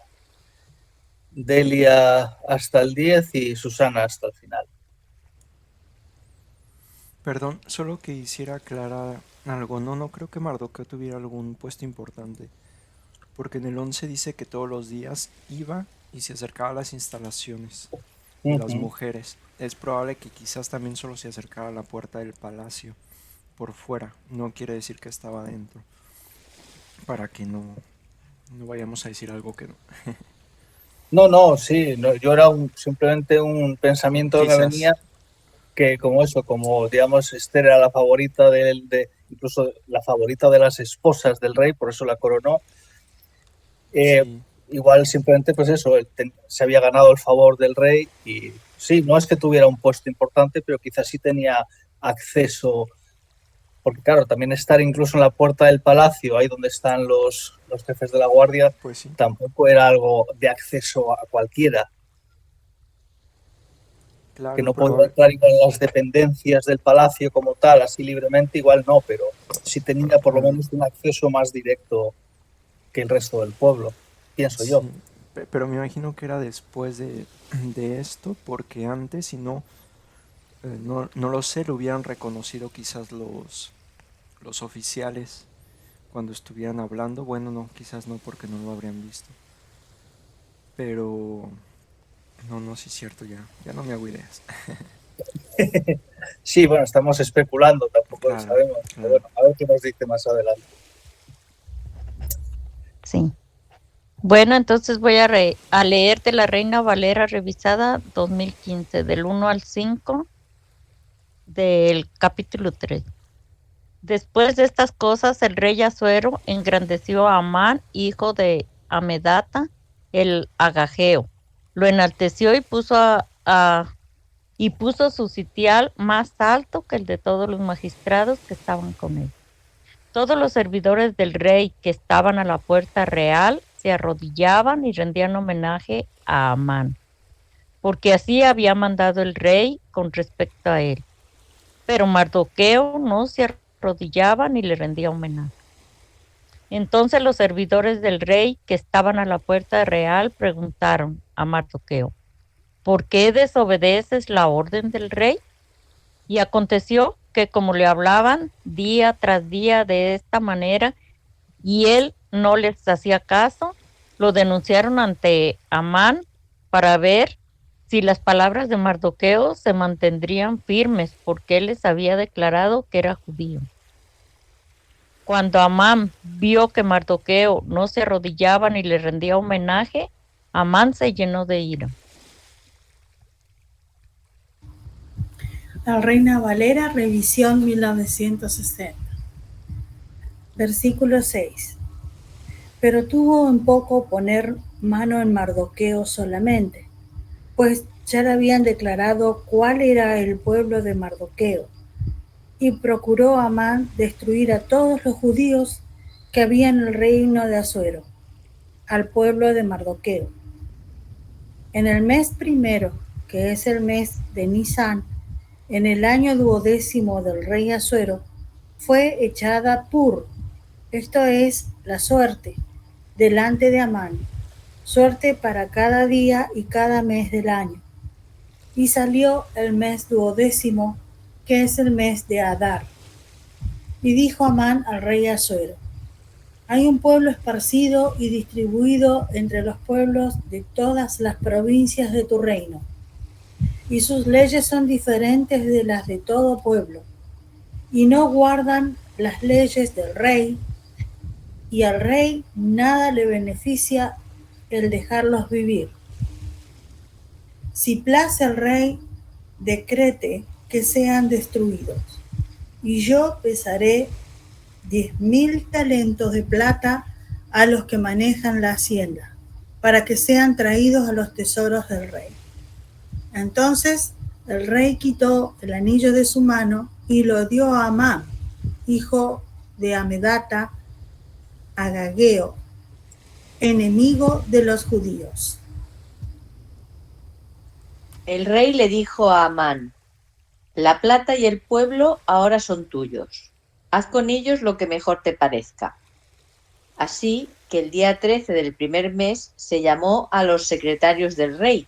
Delia hasta el 10 y Susana hasta el final. Perdón, solo que quisiera aclarar algo. No creo que Mardoqueo tuviera algún puesto importante. Porque en el 11 dice que todos los días iba y se acercaba a las instalaciones de las mujeres. Es probable que quizás también solo se acercara a la puerta del palacio por fuera. No quiere decir que estaba adentro. Para que no vayamos a decir algo que no. No, sí, no, yo era simplemente un pensamiento que me Quizás. venía que como eso, como digamos Esther era la favorita incluso la favorita de las esposas del rey, por eso la coronó. Sí. Igual simplemente pues eso, se había ganado el favor del rey y sí, no es que tuviera un puesto importante, pero quizás sí tenía acceso, porque claro, también estar incluso en la puerta del palacio, ahí donde están los jefes de la guardia, Pues sí. tampoco era algo de acceso a cualquiera. Claro, Que no podía entrar igual en las dependencias del palacio como tal, así libremente, igual no, pero sí tenía por lo claro. menos un acceso más directo que el resto del pueblo, pienso yo. Sí, pero me imagino que era después de esto, porque antes, si no, no lo sé, lo hubieran reconocido quizás los oficiales cuando estuvieran hablando. Bueno, no, quizás no, porque no lo habrían visto. Pero no, sí es cierto, ya no me hago ideas. Sí, bueno, estamos especulando, tampoco lo Claro, sabemos, pero bueno, a ver qué nos dice más adelante. Sí. Bueno, entonces voy a leer de la Reina Valera revisada 2015, del 1 al 5 del capítulo 3. Después de estas cosas, el rey Asuero engrandeció a Amán, hijo de Amedata, el agageo. Lo enalteció y puso su sitial más alto que el de todos los magistrados que estaban con él. Todos los servidores del rey que estaban a la puerta real se arrodillaban y rendían homenaje a Amán, porque así había mandado el rey con respecto a él. Pero Mardoqueo no se arrodillaba ni le rendía homenaje. Entonces los servidores del rey que estaban a la puerta real preguntaron a Mardoqueo: ¿por qué desobedeces la orden del rey? Y aconteció que como le hablaban día tras día de esta manera y él no les hacía caso, lo denunciaron ante Amán para ver si las palabras de Mardoqueo se mantendrían firmes, porque él les había declarado que era judío. Cuando Amán vio que Mardoqueo no se arrodillaba ni le rendía homenaje, Amán se llenó de ira. La Reina Valera, revisión 1960. Versículo 6. Pero tuvo en poco poner mano en Mardoqueo solamente, pues ya le habían declarado cuál era el pueblo de Mardoqueo, y procuró Amán destruir a todos los judíos que había en el reino de Asuero, al pueblo de Mardoqueo. En el mes primero, que es el mes de Nisán, en el año 12º del rey Asuero, fue echada Pur, esto es la suerte, delante de Amán, suerte para cada día y cada mes del año. Y salió el mes 12º, que es el mes de Adar. Y dijo Amán al rey Asuero: hay un pueblo esparcido y distribuido entre los pueblos de todas las provincias de tu reino, y sus leyes son diferentes de las de todo pueblo, y no guardan las leyes del rey, y al rey nada le beneficia el dejarlos vivir. Si place al rey, decrete que sean destruidos, y yo pesaré 10.000 talentos de plata a los que manejan la hacienda, para que sean traídos a los tesoros del rey. Entonces el rey quitó el anillo de su mano y lo dio a Amán, hijo de Amedata, Agageo, enemigo de los judíos. El rey le dijo a Amán: la plata y el pueblo ahora son tuyos. Haz con ellos lo que mejor te parezca. Así que el día 13 del primer mes se llamó a los secretarios del rey.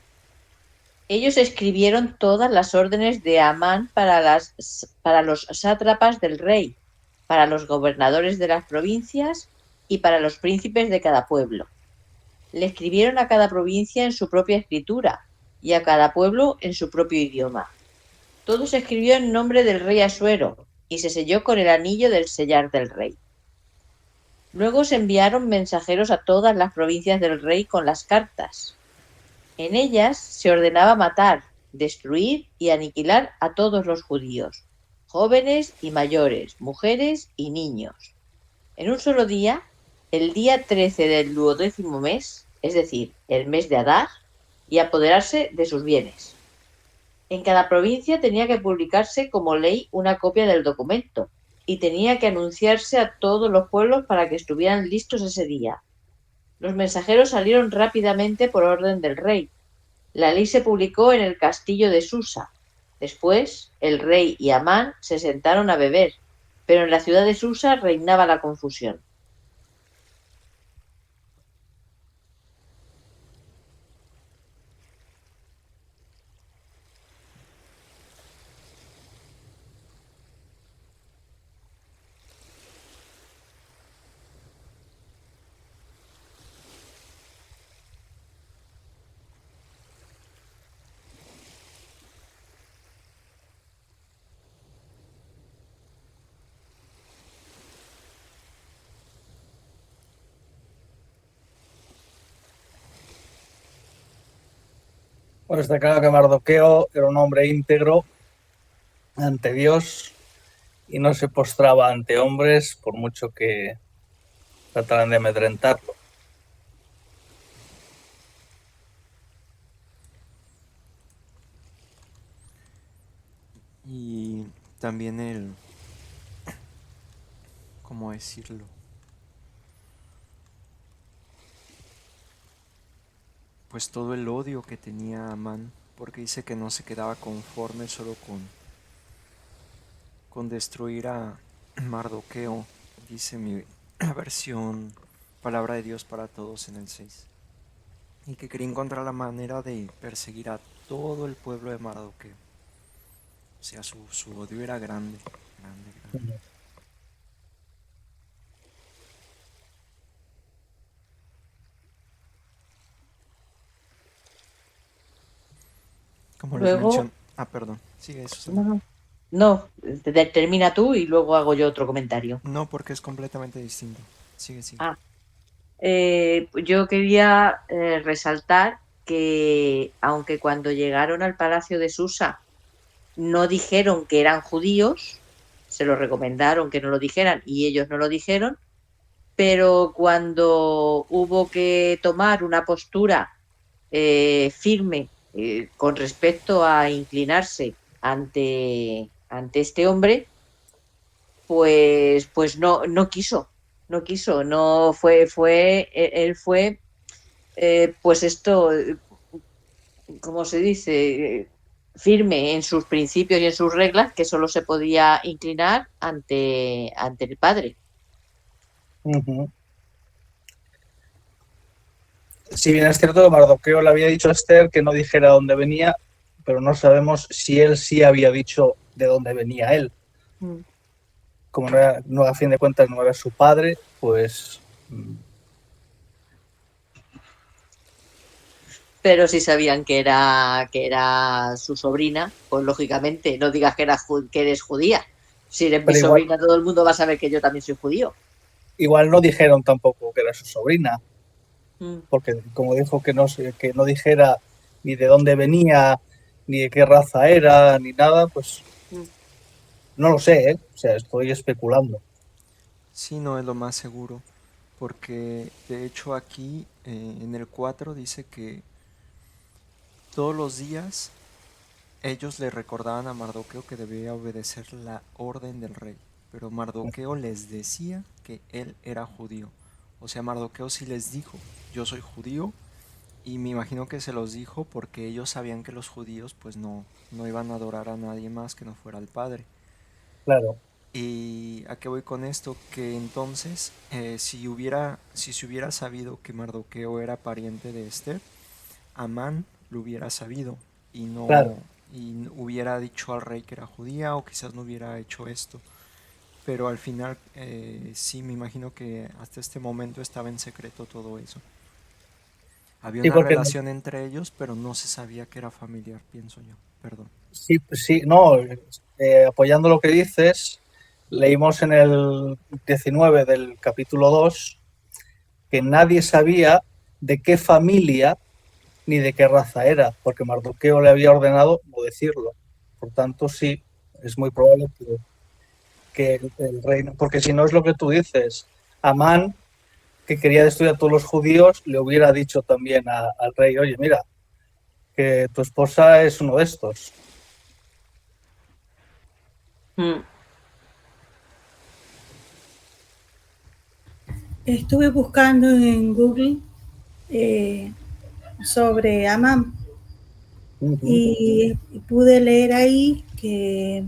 Ellos escribieron todas las órdenes de Amán para los sátrapas del rey, para los gobernadores de las provincias y para los príncipes de cada pueblo. Le escribieron a cada provincia en su propia escritura y a cada pueblo en su propio idioma. Todo se escribió en nombre del rey Asuero y se selló con el anillo del sellar del rey. Luego se enviaron mensajeros a todas las provincias del rey con las cartas. En ellas se ordenaba matar, destruir y aniquilar a todos los judíos, jóvenes y mayores, mujeres y niños. En un solo día, el día 13 del 12º mes, es decir, el mes de Adar, y apoderarse de sus bienes. En cada provincia tenía que publicarse como ley una copia del documento y tenía que anunciarse a todos los pueblos para que estuvieran listos ese día. Los mensajeros salieron rápidamente por orden del rey. La ley se publicó en el castillo de Susa. Después, el rey y Amán se sentaron a beber, pero en la ciudad de Susa reinaba la confusión. Bueno, está claro que Mardoqueo era un hombre íntegro ante Dios y no se postraba ante hombres por mucho que trataran de amedrentarlo. Y también el, ¿cómo decirlo? Pues todo el odio que tenía Amán, porque dice que no se quedaba conforme solo con destruir a Mardoqueo, dice mi versión Palabra de Dios para Todos en el 6, y que quería encontrar la manera de perseguir a todo el pueblo de Mardoqueo. O sea, su odio era grande. Como les Luego, mencioné. Perdón. Sigue eso. no, termina tú y luego hago yo otro comentario. No, porque es completamente distinto. Sigue. Yo quería resaltar que aunque cuando llegaron al palacio de Susa no dijeron que eran judíos, se lo recomendaron que no lo dijeran y ellos no lo dijeron, pero cuando hubo que tomar una postura firme con respecto a inclinarse ante este hombre, pues no quiso, él fue, pues esto, ¿cómo se dice? Firme en sus principios y en sus reglas, que solo se podía inclinar ante el padre. Uh-huh. Si bien es cierto que Mardoqueo le había dicho a Esther que no dijera dónde venía, pero no sabemos si él sí había dicho de dónde venía él. como no, a fin de cuentas no era su padre, pues Pero si sabían que era su sobrina, pues lógicamente no digas que eres judía. Si eres mi pero igual, sobrina, todo el mundo va a saber que yo también soy judío. igual no dijeron tampoco que era su sobrina, Mm. porque como dijo que no dijera ni de dónde venía, ni de qué raza era, ni nada, pues Mm. no lo sé, ¿eh? O sea, estoy especulando. Sí, no es lo más seguro, porque de hecho aquí en el 4 dice que todos los días ellos le recordaban a Mardoqueo que debía obedecer la orden del rey, pero Mardoqueo les decía que él era judío. O sea, Mardoqueo sí les dijo, yo soy judío, y me imagino que se los dijo porque ellos sabían que los judíos pues no iban a adorar a nadie más que no fuera al Padre. Claro. ¿Y a qué voy con esto? Que entonces, si se hubiera sabido que Mardoqueo era pariente de Esther, Amán lo hubiera sabido y Claro. hubiera dicho al rey que era judía, o quizás no hubiera hecho esto. Pero al final, sí, me imagino que hasta este momento estaba en secreto todo eso. Había Sí, una porque relación entre ellos, pero no se sabía que era familiar, pienso yo. Perdón. sí, no, apoyando lo que dices, leímos en el 19 del capítulo 2 que nadie sabía de qué familia ni de qué raza era, porque Mardoqueo le había ordenado no decirlo. Por tanto, sí, es muy probable que el reino, porque si no es lo que tú dices, Amán, que quería destruir a todos los judíos, le hubiera dicho también al rey, oye, mira, que tu esposa es uno de estos. Mm. Estuve buscando en Google sobre Amán y pude leer ahí que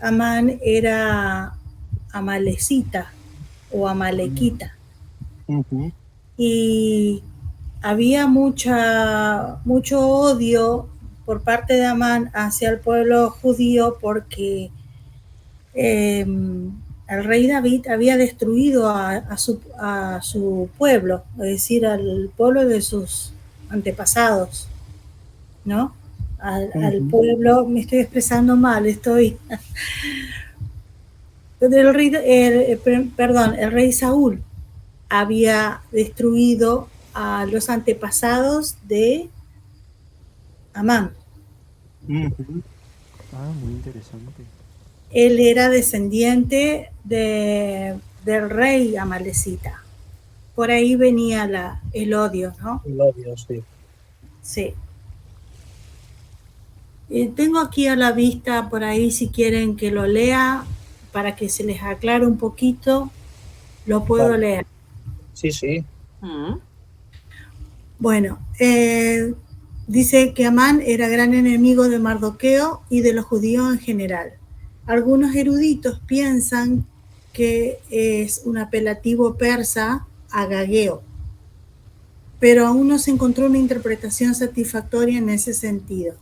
Amán era amalecita o amalequita. Y había mucho odio por parte de Amán hacia el pueblo judío porque el rey David había destruido a su pueblo, es decir, al pueblo de sus antepasados, ¿no? Al pueblo, me estoy expresando mal, el rey Saúl había destruido a los antepasados de Amán. Ah, muy interesante. Él era descendiente del rey amalecita. Por ahí venía el odio, ¿no? El odio, sí. Sí. Tengo aquí a la vista por ahí, si quieren que lo lea, para que se les aclare un poquito, lo puedo Vale. leer. Sí, sí. Mm. Bueno, dice que Amán era gran enemigo de Mardoqueo y de los judíos en general. Algunos eruditos piensan que es un apelativo persa Agageo, pero aún no se encontró una interpretación satisfactoria en ese sentido.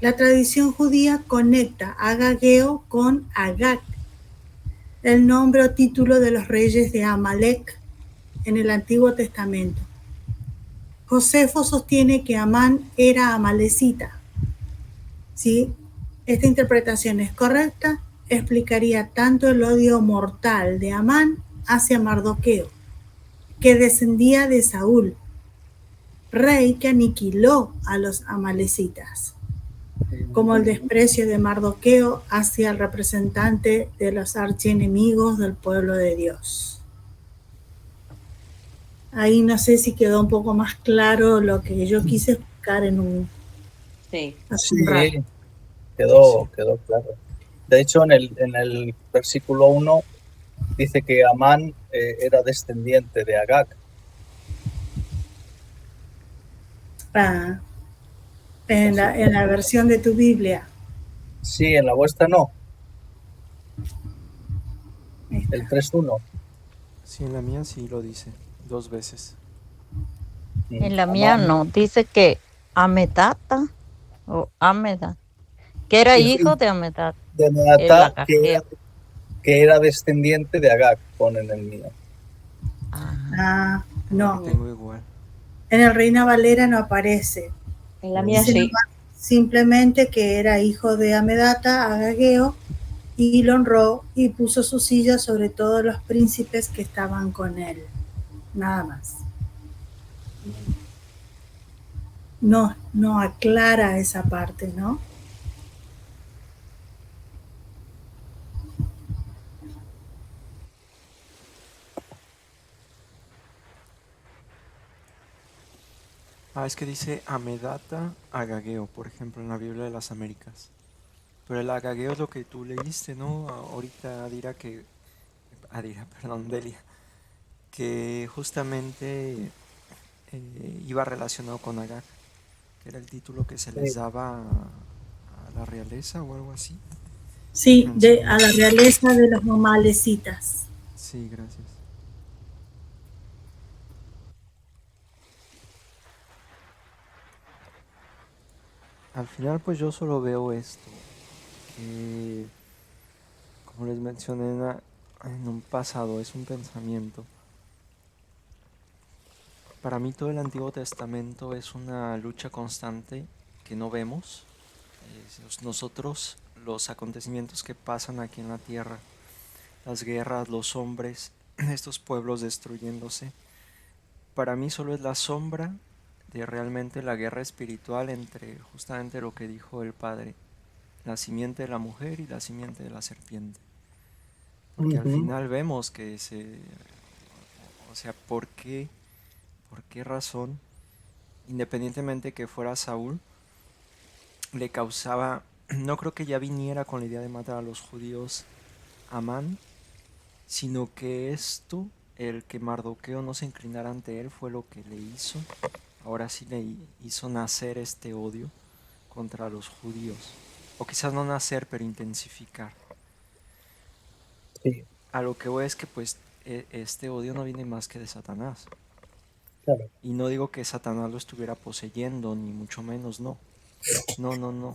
La tradición judía conecta Agageo con Agag, el nombre o título de los reyes de Amalek en el Antiguo Testamento. Josefo sostiene que Amán era amalecita. Si esta interpretación es correcta, explicaría tanto el odio mortal de Amán hacia Mardoqueo, que descendía de Saúl, rey que aniquiló a los amalecitas, como el desprecio de Mardoqueo hacia el representante de los archienemigos del pueblo de Dios. Ahí no sé si quedó un poco más claro lo que yo quise explicar en un rato. Sí, quedó claro. De hecho, en el versículo 1 dice que Amán era descendiente de Agag. En la versión de tu Biblia. Sí, en la vuestra no. El 3.1. Sí, en la mía sí lo dice 2 veces. En la mía no, dice que Amedata o Ameda, que era hijo de Amedata. De el Meata, agageo. que era descendiente de Agag, ponen el mío. Ah, En la que no. tengo igual. En el Reina Valera no aparece. En la mía Dice sí. simplemente que era hijo de Amedata, Agageo, y lo honró y puso su silla sobre todos los príncipes que estaban con él. Nada más. No aclara esa parte, ¿no? Es que dice Amedata Agageo, por ejemplo, en la Biblia de las Américas. Pero el agageo es lo que tú leíste, ¿no? Ahorita Delia, que justamente iba relacionado con Agag, que era el título que se les daba a la realeza o algo así. Sí, Mencionaba. a la realeza de los mamalecitas. Sí, gracias. Al final pues yo solo veo esto, que como les mencioné en un pasado, es un pensamiento. Para mí todo el Antiguo Testamento es una lucha constante que no vemos. Nosotros, los acontecimientos que pasan aquí en la tierra, las guerras, los hombres, estos pueblos destruyéndose, para mí solo es la sombra de realmente la guerra espiritual entre justamente lo que dijo el Padre, la simiente de la mujer y la simiente de la serpiente. Porque al final vemos que o sea, por qué razón, independientemente que fuera Saúl, le causaba, no creo que ya viniera con la idea de matar a los judíos Amán, sino que esto, el que Mardoqueo no se inclinara ante él, fue lo que le hizo, ahora sí le hizo nacer este odio contra los judíos, o quizás no nacer, pero intensificar. Sí, A lo que voy es que pues este odio no viene más que de Satanás. claro. Y no digo que Satanás lo estuviera poseyendo, ni mucho menos, no. No.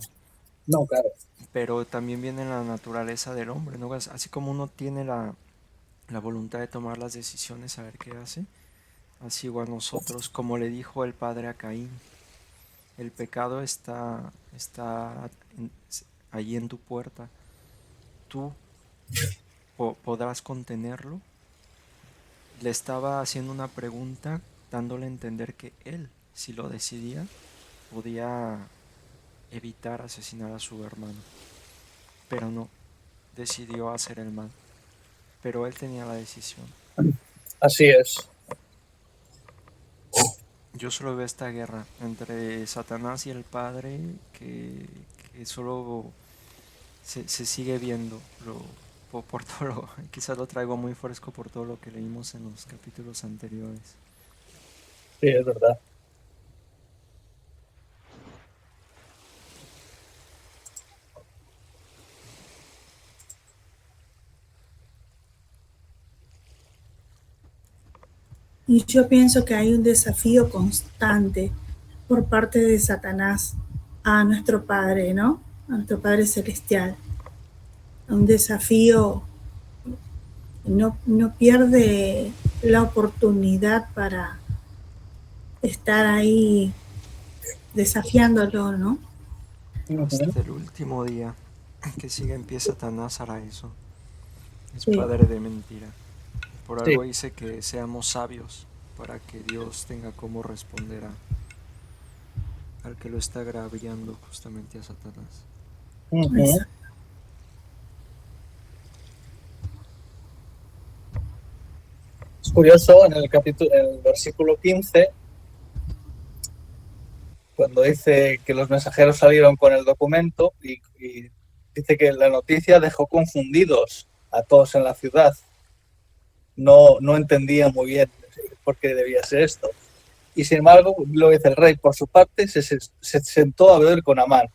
No, claro. Pero también viene en la naturaleza del hombre, ¿no? Así como uno tiene la voluntad de tomar las decisiones, saber qué hace, así igual nosotros, como le dijo el padre a Caín, el pecado está allí en tu puerta, tú podrás contenerlo. Le estaba haciendo una pregunta, dándole a entender que él, si lo decidía, podía evitar asesinar a su hermano, pero no, decidió hacer el mal, pero él tenía la decisión. Así es. Yo solo veo esta guerra entre Satanás y el Padre que solo se sigue viendo por todo quizás lo traigo muy fresco por todo lo que leímos en los capítulos anteriores. Sí, es verdad. Y yo pienso que hay un desafío constante por parte de Satanás a nuestro Padre, ¿no? A nuestro Padre Celestial. Un desafío, no pierde la oportunidad para estar ahí desafiándolo, ¿no? Hasta el último día que siga en pie Satanás hará eso. Es Sí. padre de mentira. Por Sí. algo dice que seamos sabios para que Dios tenga cómo responder al que lo está agraviando justamente a Satanás. Exacto. Es curioso en el versículo 15, cuando dice que los mensajeros salieron con el documento y dice que la noticia dejó confundidos a todos en la ciudad. No entendían muy bien por qué debía ser esto. Y sin embargo, lo dice el rey, por su parte, se sentó a beber con Amán.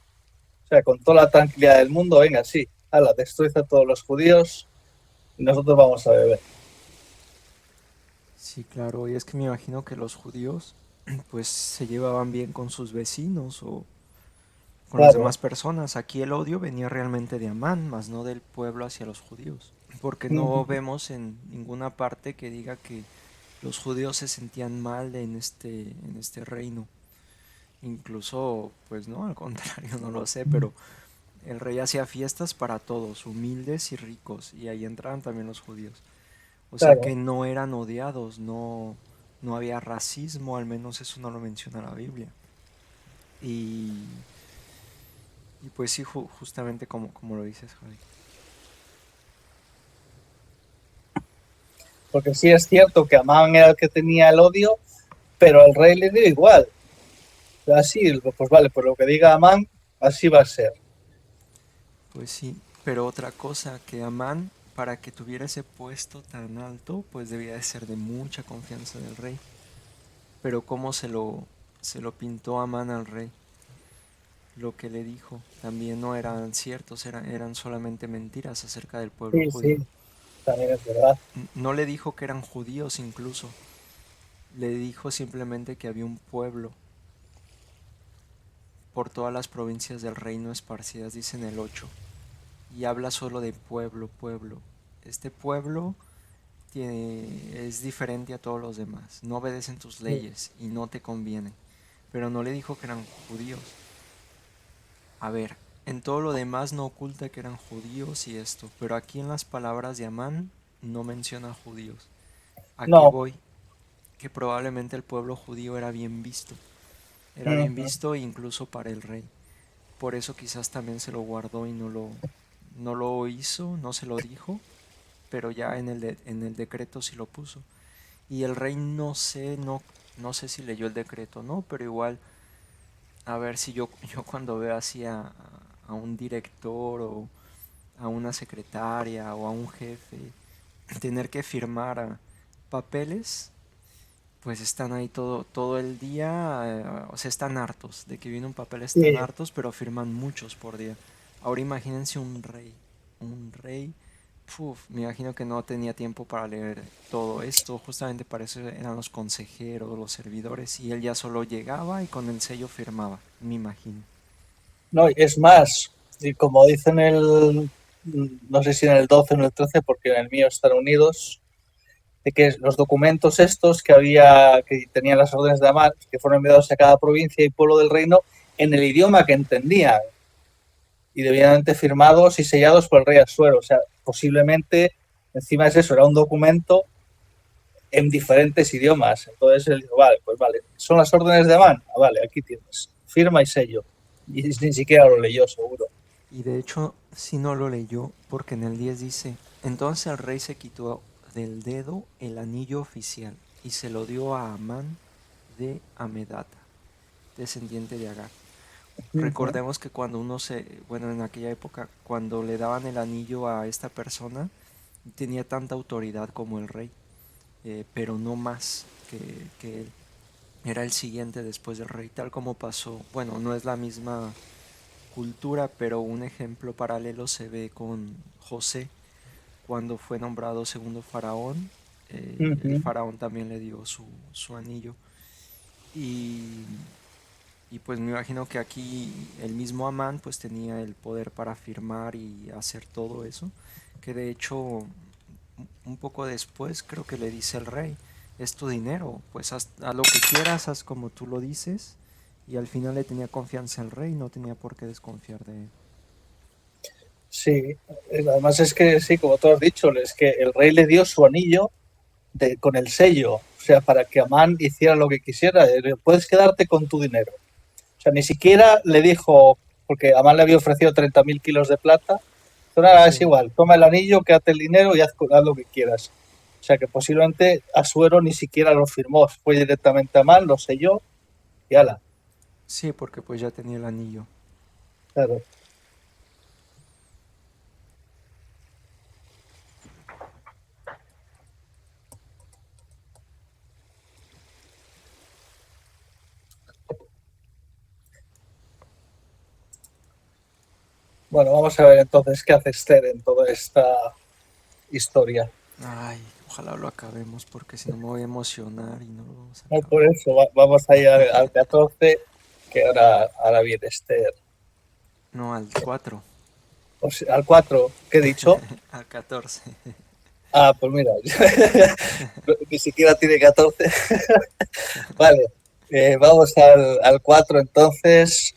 O sea, con toda la tranquilidad del mundo, venga, sí, ala, destruye a todos los judíos y nosotros vamos a beber. Sí, claro, y es que me imagino que los judíos pues se llevaban bien con sus vecinos o con las Claro, demás personas. Aquí el odio venía realmente de Amán, más no del pueblo hacia los judíos, porque no vemos en ninguna parte que diga que los judíos se sentían mal en este reino. Incluso, pues no, al contrario, no lo sé, pero el rey hacía fiestas para todos, humildes y ricos, y ahí entraban también los judíos. O sea claro. que no eran odiados, no, no había racismo, al menos eso no lo menciona la Biblia. Y, y pues sí, justamente como lo dices, Javi. Porque sí es cierto que Amán era el que tenía el odio, pero al rey le dio igual. Así, pues vale, pues lo que diga Amán, así va a ser. Pues sí, pero otra cosa, que Amán, para que tuviera ese puesto tan alto, pues debía de ser de mucha confianza del rey. Pero cómo se lo pintó Amán al rey, lo que le dijo, también no eran ciertos, eran solamente mentiras acerca del pueblo Sí, sí, judío. también es verdad. No le dijo que eran judíos incluso, le dijo simplemente que había un pueblo por todas las provincias del reino esparcidas, dice en el 8, y habla solo de pueblo, pueblo. Este pueblo es diferente a todos los demás, no obedecen tus leyes y no te conviene, pero no le dijo que eran judíos. A ver, en todo lo demás no oculta que eran judíos y esto, pero aquí en las palabras de Amán no menciona judíos. ¿A qué No, voy? Que probablemente el pueblo judío era bien ujú, visto incluso para el rey. Por eso quizás también se lo guardó y no lo hizo, no se lo dijo, pero ya en el decreto sí lo puso. Y el rey no sé si leyó el decreto, ¿no? Pero igual, a ver si yo cuando veo así a un director o a una secretaria o a un jefe tener que firmar papeles, pues están ahí todo el día, o sea, están hartos de que viene un papel, están sí. hartos, pero firman muchos por día. Ahora imagínense un rey, me imagino que no tenía tiempo para leer todo esto, justamente para eso eran los consejeros, los servidores, y él ya solo llegaba y con el sello firmaba, me imagino. No, es más, y como dicen no sé si en el 12 o en el 13, porque en el mío están unidos, de que los documentos estos que tenían las órdenes de Amán, que fueron enviados a cada provincia y pueblo del reino en el idioma que entendían y debidamente firmados y sellados por el rey Asuero. O sea, posiblemente, encima es eso, era un documento en diferentes idiomas. Entonces él dijo, vale, pues vale, son las órdenes de Amán. Ah, vale, aquí tienes, firma y sello. Y ni siquiera lo leyó, seguro. Y de hecho, si no lo leyó, porque en el 10 dice, entonces el rey se quitó del dedo el anillo oficial y se lo dio a Amán de Amedata, descendiente de Agar. Recordemos que cuando bueno, en aquella época, cuando le daban el anillo a esta persona, tenía tanta autoridad como el rey, pero no más que él. Era el siguiente después del rey, tal como pasó. Bueno, no es la misma cultura, pero un ejemplo paralelo se ve con José, cuando fue nombrado segundo faraón. El faraón también le dio su anillo. Y, y pues me imagino que aquí el mismo Amán pues tenía el poder para firmar y hacer todo eso, que de hecho un poco después creo que le dice el rey, es tu dinero, pues haz lo que quieras, haz como tú lo dices, y al final le tenía confianza al rey, no tenía por qué desconfiar de él. Sí, además es que sí, como tú has dicho, es que el rey le dio su anillo con el sello, o sea, para que Amán hiciera lo que quisiera, puedes quedarte con tu dinero. O sea, ni siquiera le dijo, porque Amán le había ofrecido 30.000 kilos de plata, pero nada, es Sí, igual, toma el anillo, quédate el dinero y haz lo que quieras. O sea, que posiblemente Asuero ni siquiera lo firmó, fue directamente a Amán, lo selló y ala, sí, porque pues ya tenía el anillo. claro. Bueno, vamos a ver entonces qué hace Esther en toda esta historia. Ay, ojalá lo acabemos porque si no me voy a emocionar y no lo vamos a No, acabar. por eso vamos a ir al 14, que ahora viene Esther. No, al 4. O sea, al 4, ¿qué he dicho? Al 14. Ah, pues mira, ni siquiera tiene 14. Vale, vamos al 4 entonces.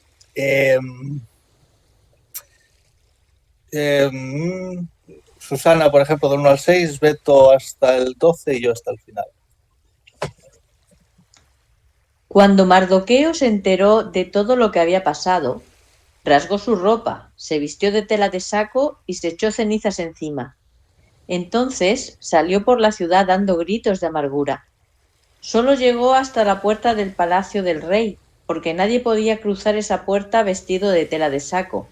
Susana, por ejemplo, del 1 al 6, Beto hasta el 12 y yo hasta el final. Cuando Mardoqueo se enteró de todo lo que había pasado, rasgó su ropa, se vistió de tela de saco y se echó cenizas encima. Entonces salió por la ciudad dando gritos de amargura. Solo llegó hasta la puerta del palacio del rey, porque nadie podía cruzar esa puerta vestido de tela de saco.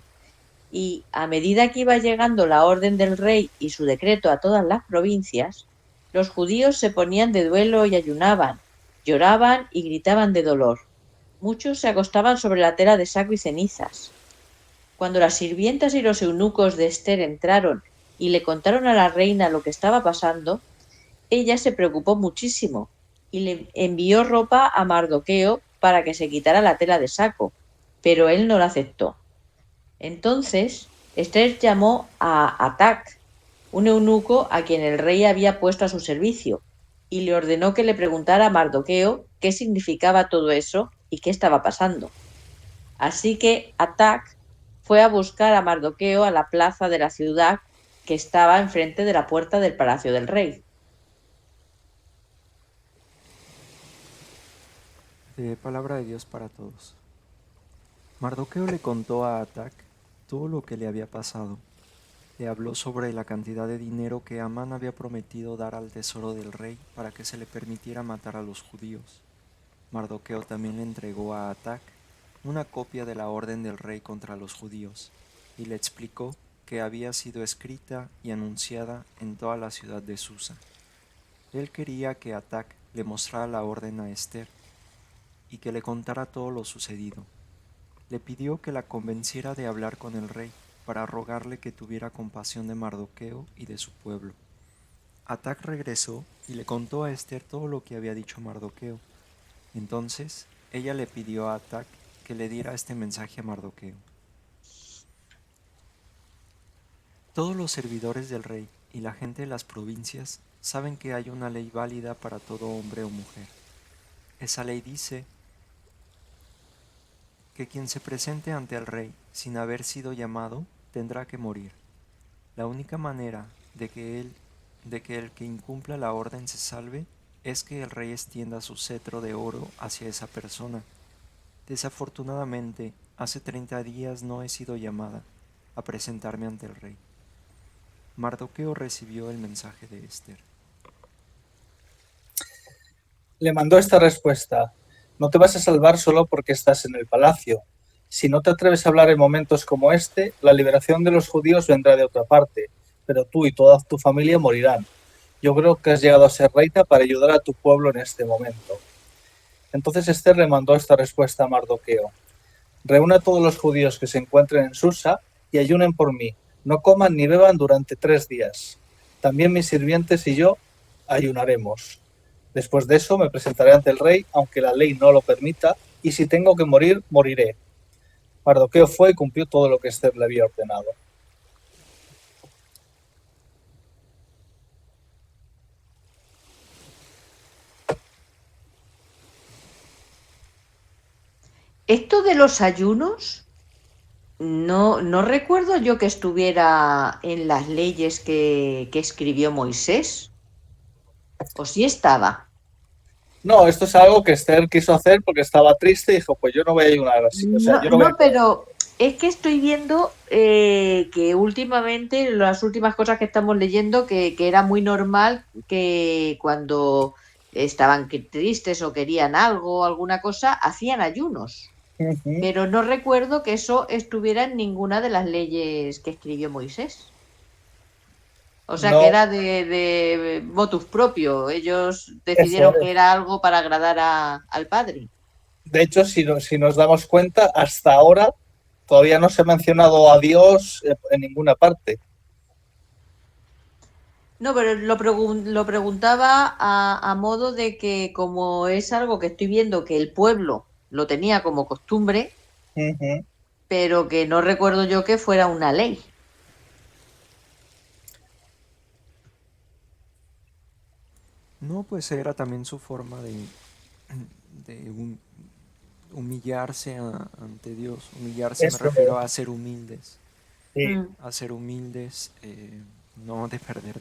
Y a medida que iba llegando la orden del rey y su decreto a todas las provincias, los judíos se ponían de duelo y ayunaban, lloraban y gritaban de dolor. Muchos se acostaban sobre la tela de saco y cenizas. Cuando las sirvientas y los eunucos de Esther entraron y le contaron a la reina lo que estaba pasando, ella se preocupó muchísimo y le envió ropa a Mardoqueo para que se quitara la tela de saco, pero él no la aceptó. Entonces Esther llamó a Atac, un eunuco a quien el rey había puesto a su servicio, y le ordenó que le preguntara a Mardoqueo qué significaba todo eso y qué estaba pasando. Así que Atac fue a buscar a Mardoqueo a la plaza de la ciudad que estaba enfrente de la puerta del palacio del rey. Palabra de Dios para todos. Mardoqueo le contó a Atac todo lo que le había pasado. Le habló sobre la cantidad de dinero que Amán había prometido dar al tesoro del rey para que se le permitiera matar a los judíos. Mardoqueo también le entregó a Atac una copia de la orden del rey contra los judíos y le explicó que había sido escrita y anunciada en toda la ciudad de Susa. Él quería que Atac le mostrara la orden a Esther y que le contara todo lo sucedido. Le pidió que la convenciera de hablar con el rey para rogarle que tuviera compasión de Mardoqueo y de su pueblo. Atac regresó y le contó a Esther todo lo que había dicho Mardoqueo. Entonces ella le pidió a Atac que le diera este mensaje a Mardoqueo. Todos los servidores del rey y la gente de las provincias saben que hay una ley válida para todo hombre o mujer. Esa ley dice que quien se presente ante el rey sin haber sido llamado tendrá que morir. La única manera de que el que incumpla la orden se salve es que el rey extienda su cetro de oro hacia esa persona. Desafortunadamente, hace 30 días no he sido llamada a presentarme ante el rey. Mardoqueo recibió el mensaje de Esther. Le mandó esta respuesta: no te vas a salvar solo porque estás en el palacio. Si no te atreves a hablar en momentos como este, la liberación de los judíos vendrá de otra parte, pero tú y toda tu familia morirán. Yo creo que has llegado a ser reina para ayudar a tu pueblo en este momento. Entonces Esther le mandó esta respuesta a Mardoqueo: reúne a todos los judíos que se encuentren en Susa y ayunen por mí. No coman ni beban durante 3 días. También mis sirvientes y yo ayunaremos. Después de eso me presentaré ante el rey, aunque la ley no lo permita, y si tengo que morir, moriré. Mardoqueo fue y cumplió todo lo que Esther le había ordenado. Esto de los ayunos, no recuerdo yo que estuviera en las leyes que escribió Moisés. ¿O sí estaba? No, esto es algo que Esther quiso hacer porque estaba triste y dijo, pues yo no voy a ayunar así. O sea, yo no voy a... Pero es que estoy viendo que últimamente, las últimas cosas que estamos leyendo, que era muy normal que cuando estaban tristes o querían algo o alguna cosa, hacían ayunos. Pero no recuerdo que eso estuviera en ninguna de las leyes que escribió Moisés. O sea, No, que era de motus propio. Ellos decidieron eso es. que era algo para agradar al padre. De hecho, si nos damos cuenta, hasta ahora todavía no se ha mencionado a Dios en ninguna parte. No, pero lo preguntaba a modo de que como es algo que estoy viendo que el pueblo lo tenía como costumbre, pero que no recuerdo yo que fuera una ley. No, pues era también su forma de humillarse ante Dios. Humillarse me Eso refiero a ser humildes. sí, Mm. A ser humildes, no de perder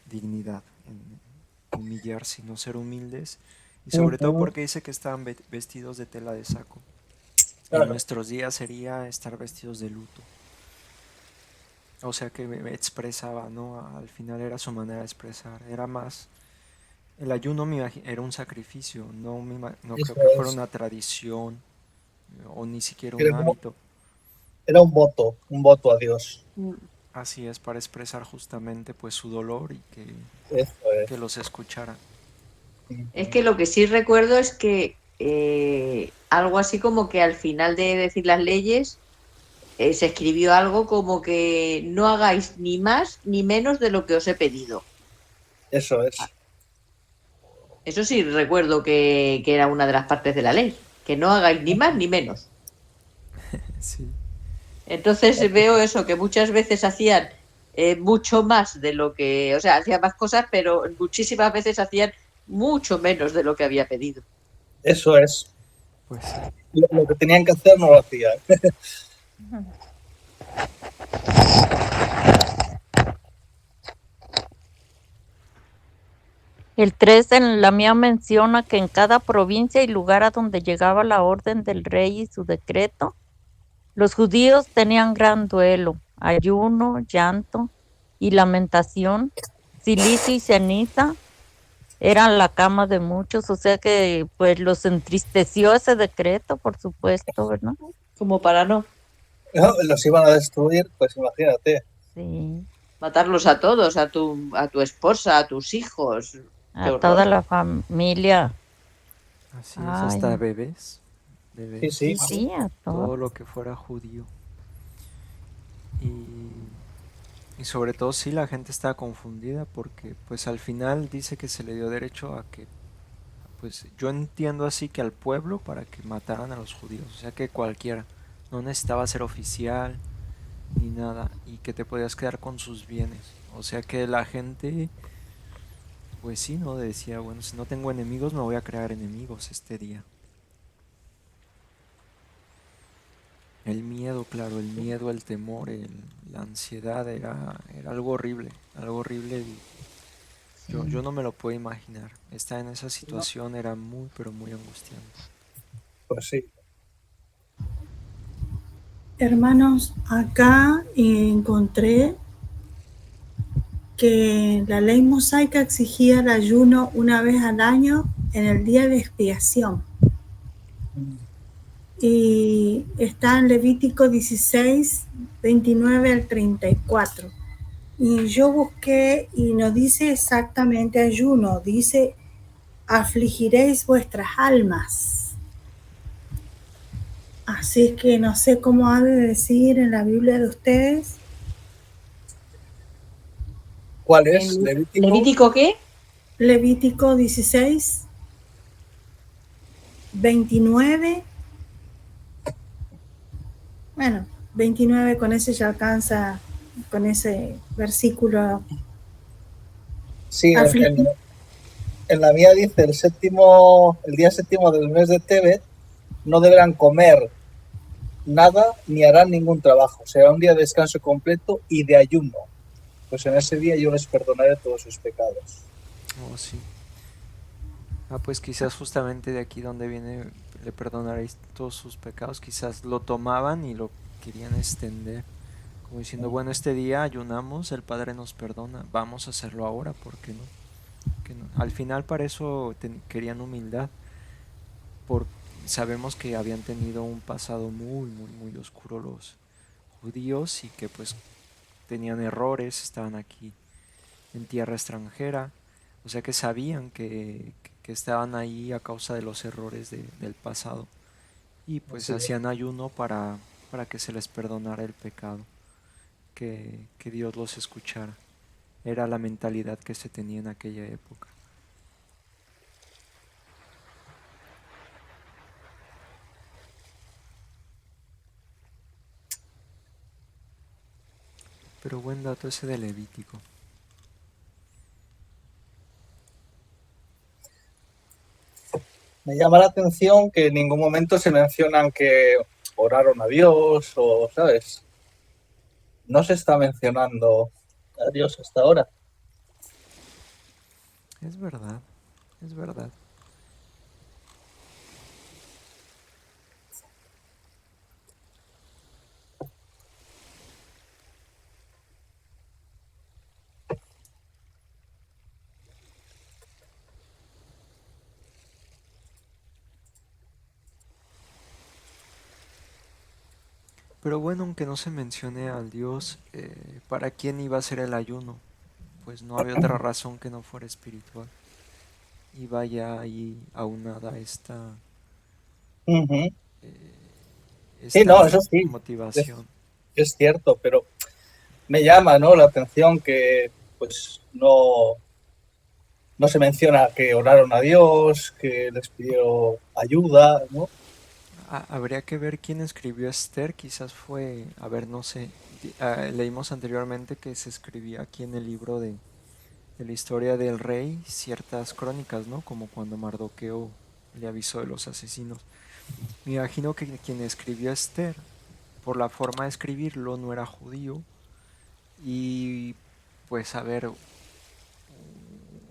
dignidad en humillar, sino ser humildes. Y sobre todo ujú, porque dice que estaban vestidos de tela de saco. En claro, nuestros días sería estar vestidos de luto. O sea que me expresaba, ¿no? Al final era su manera de expresar. Era más. El ayuno era un sacrificio, no creo eso que fuera es. una tradición o ni siquiera un Era, hábito. era un voto a Dios. Así es, para expresar justamente pues su dolor y Eso que es. los escuchara. Es Ujú. que lo que sí recuerdo es que algo así como que al final de decir las leyes se escribió algo como que no hagáis ni más ni menos de lo que os he pedido. Eso es. Eso sí recuerdo que era una de las partes de la ley, que no hagáis ni más ni menos. Sí, Entonces veo eso, que muchas veces hacían mucho más de lo que, o sea, hacían más cosas, pero muchísimas veces hacían mucho menos de lo que había pedido. Eso es. pues sí. Lo que tenían que hacer no lo hacían. El 3 en la mía menciona que en cada provincia y lugar a donde llegaba la orden del rey y su decreto, los judíos tenían gran duelo, ayuno, llanto y lamentación, silicio y ceniza eran la cama de muchos, o sea que pues los entristeció ese decreto, por supuesto, ¿verdad? Como para no ¿No? Los iban a destruir, pues imagínate. Sí, matarlos a todos, a tu esposa, a tus hijos. Qué a toda horror. la familia. Así es, hasta Ay, bebés, Sí, bebés, sí. sí, sí, a todo todos. lo que fuera judío. Y, y sobre todo sí la gente está confundida porque pues al final dice que se le dio derecho a que, pues yo entiendo así que al pueblo para que mataran a los judíos, o sea que cualquiera, no necesitaba ser oficial ni nada y que te podías quedar con sus bienes. O sea que la gente, pues sí, ¿no? Decía, bueno, si no tengo enemigos me voy a crear enemigos este día. El miedo, claro, el miedo, el temor, la ansiedad era algo horrible y yo no me lo puedo imaginar. Estar en esa No, situación era muy, pero muy angustiante. pues sí. Hermanos, acá encontré que la ley mosaica exigía el ayuno una vez al año en el día de expiación. Y está en Levítico 16, 29 al 34. Y yo busqué y no dice exactamente ayuno, dice afligiréis vuestras almas. Así que no sé cómo ha de decir en la Biblia de ustedes. ¿Cuál es? ¿En Levítico. Levítico qué? Levítico 16, 29. Bueno, 29 con ese ya alcanza, con ese versículo. Sí, Afligir. en la mía dice el día séptimo del mes de Tebet no deberán comer nada ni harán ningún trabajo. Será un día de descanso completo y de ayuno. Pues en ese día yo les perdonaré todos sus pecados. Oh, sí. Ah, pues quizás justamente de aquí donde viene, le perdonaréis todos sus pecados, quizás lo tomaban y lo querían extender, como diciendo, bueno, este día ayunamos, el Padre nos perdona, vamos a hacerlo ahora, ¿por qué no? Que no. Al final para eso querían humildad, porque sabemos que habían tenido un pasado muy, muy, muy oscuro los judíos y que pues tenían errores, estaban aquí en tierra extranjera, o sea que sabían que estaban ahí a causa de los errores del pasado y pues Así es. hacían ayuno para que se les perdonara el pecado, que Dios los escuchara. Era la mentalidad que se tenía en aquella época. Pero buen dato ese de Levítico. Me llama la atención que en ningún momento se mencionan que oraron a Dios o, ¿sabes? No se está mencionando a Dios hasta ahora. Es verdad, es verdad. Pero bueno, aunque no se mencione al Dios, ¿para quién iba a ser el ayuno? Pues no había otra razón que no fuera espiritual. Y vaya ahí aunada Ujú. Sí, esta no, eso sí, motivación. es cierto, pero me llama, ¿no?, la atención que pues no se menciona que oraron a Dios, que les pidió ayuda, ¿no? Habría que ver quién escribió Esther, quizás fue, a ver, no sé, leímos anteriormente que se escribía aquí en el libro de la historia del rey ciertas crónicas, ¿no? Como cuando Mardoqueo le avisó de los asesinos. Me imagino que quien escribió Esther, por la forma de escribirlo, no era judío y pues a ver,